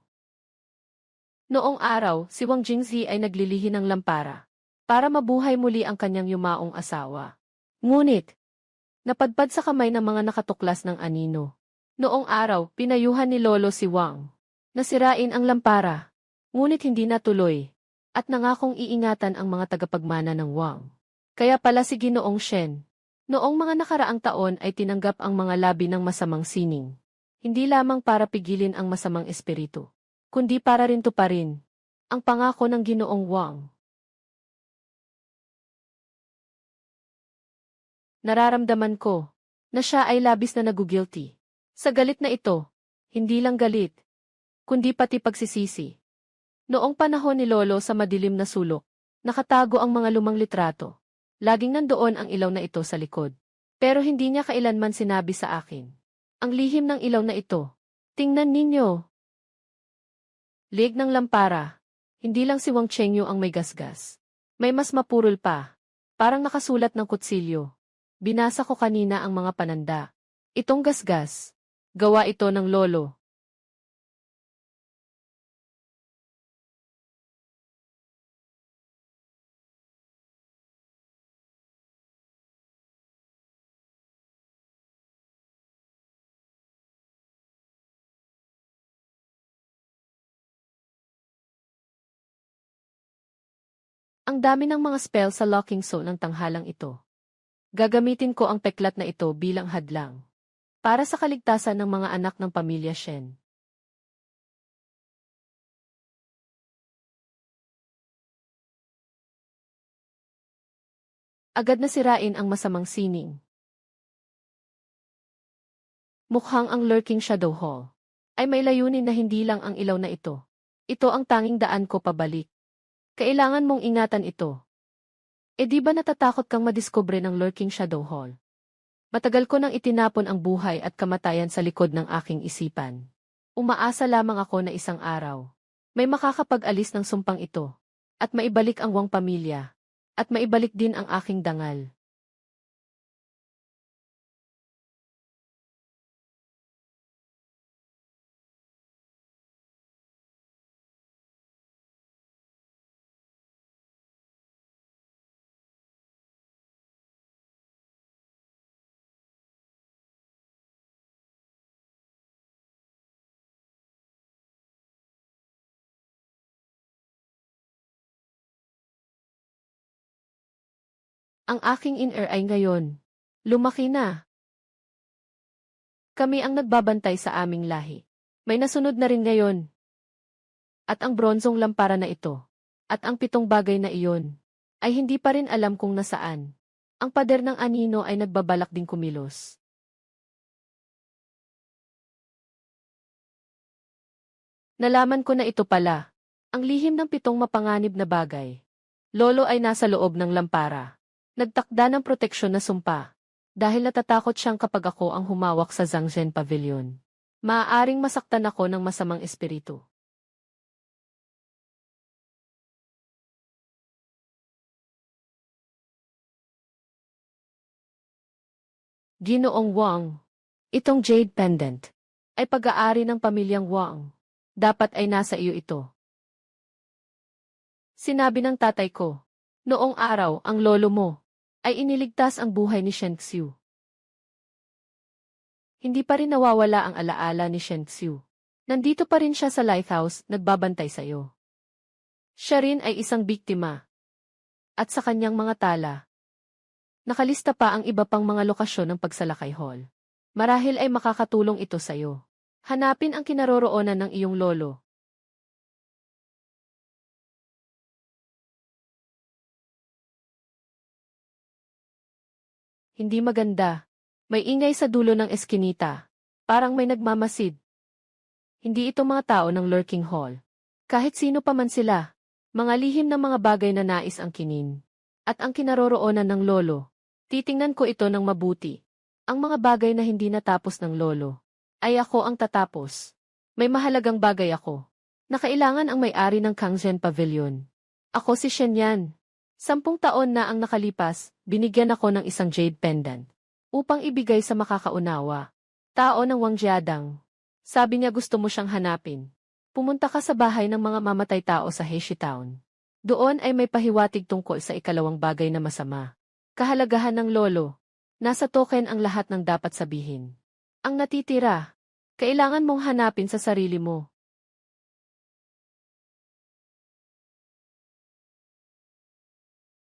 Noong araw, si Wang Jingzi ay naglilihi ng lampara para mabuhay muli ang kanyang yumaong asawa. Ngunit, napadpad sa kamay ng mga nakatuklas ng anino. Noong araw, pinayuhan ni Lolo si Wang na sirain ang lampara, ngunit hindi natuloy, at nangakong iingatan ang mga tagapagmana ng Wang. Kaya pala si Ginoong Shen, noong mga nakaraang taon ay tinanggap ang mga labi ng masamang sining. Hindi lamang para pigilin ang masamang espiritu, kundi para rin tuparin ang pangako ng Ginoong Wang. Nararamdaman ko na siya ay labis na nagugilty. Sa galit na ito, hindi lang galit, kundi pati pagsisisi. Noong panahon ni Lolo sa madilim na sulok, nakatago ang mga lumang litrato. Laging nandoon ang ilaw na ito sa likod. Pero hindi niya kailanman sinabi sa akin. Ang lihim ng ilaw na ito. Tingnan ninyo. Liig ng lampara. Hindi lang si Wang Chengyu ang may gasgas. May mas mapurol pa. Parang nakasulat ng kutsilyo. Binasa ko kanina ang mga pananda. Itong gasgas. Gawa ito ng lolo. Ang dami ng mga spell sa locking zone ng tanghalang ito. Gagamitin ko ang peklat na ito bilang hadlang. Para sa kaligtasan ng mga anak ng pamilya Shen. Agad na sirain ang masamang sining. Mukhang ang lurking shadow hall ay may layunin na hindi lang ang ilaw na ito. Ito ang tanging daan ko pabalik. Kailangan mong ingatan ito. E di ba natatakot kang madiskubre ng lurking shadow hall? Matagal ko nang itinapon ang buhay at kamatayan sa likod ng aking isipan. Umaasa lamang ako na isang araw may makakapag-alis ng sumpang ito at maibalik ang wang pamilya at maibalik din ang aking dangal. Ang aking in-ear ay ngayon. Lumaki na. Kami ang nagbabantay sa aming lahi. May nasunod na rin ngayon. At ang bronzong lampara na ito, at ang 7 bagay na iyon, ay hindi pa rin alam kung nasaan. Ang pader ng anino ay nagbabalak ding kumilos. Nalaman ko na ito pala. Ang lihim ng 7 mapanganib na bagay. Lolo ay nasa loob ng lampara. Nagtakda ng proteksyon na sumpa. Dahil natatakot siyang kapag ako ang humawak sa Zhangzhen Pavilion. Maaaring masaktan ako ng masamang espiritu. Ginoong Wang. Itong jade pendant ay pag-aari ng pamilyang Wang. Dapat ay nasa iyo ito. Sinabi ng tatay ko, noong araw ang lolo mo ay iniligtas ang buhay ni Shen Xiu. Hindi pa rin nawawala ang alaala ni Shen Xiu. Nandito pa rin siya sa lighthouse, nagbabantay sa iyo. Siya rin ay isang biktima. At sa kanyang mga tala, nakalista pa ang iba pang mga lokasyon ng pagsalakay hall. Marahil ay makakatulong ito sa iyo. Hanapin ang kinaroroonan ng iyong lolo. Hindi maganda. May ingay sa dulo ng eskinita. Parang may nagmamasid. Hindi ito mga tao ng lurking hall. Kahit sino pa man sila. Mga lihim ng mga bagay na nais ang kinin. At ang kinaroroonan ng lolo. Titingnan ko ito ng mabuti. Ang mga bagay na hindi natapos ng lolo. Ay ako ang tatapos. May mahalagang bagay ako. Na kailangan ang may-ari ng Kangzhen Pavilion. Ako si Shen Yan. 10 taon na ang nakalipas, binigyan ako ng isang jade pendant. Upang ibigay sa makakaunawa. Tao ng Wang Jiadang. Sabi niya gusto mo siyang hanapin. Pumunta ka sa bahay ng mga mamatay tao sa Heishi Town. Doon ay may pahiwatig tungkol sa 2 bagay na masama. Kahalagahan ng lolo. Nasa token ang lahat ng dapat sabihin. Ang natitira, kailangan mong hanapin sa sarili mo.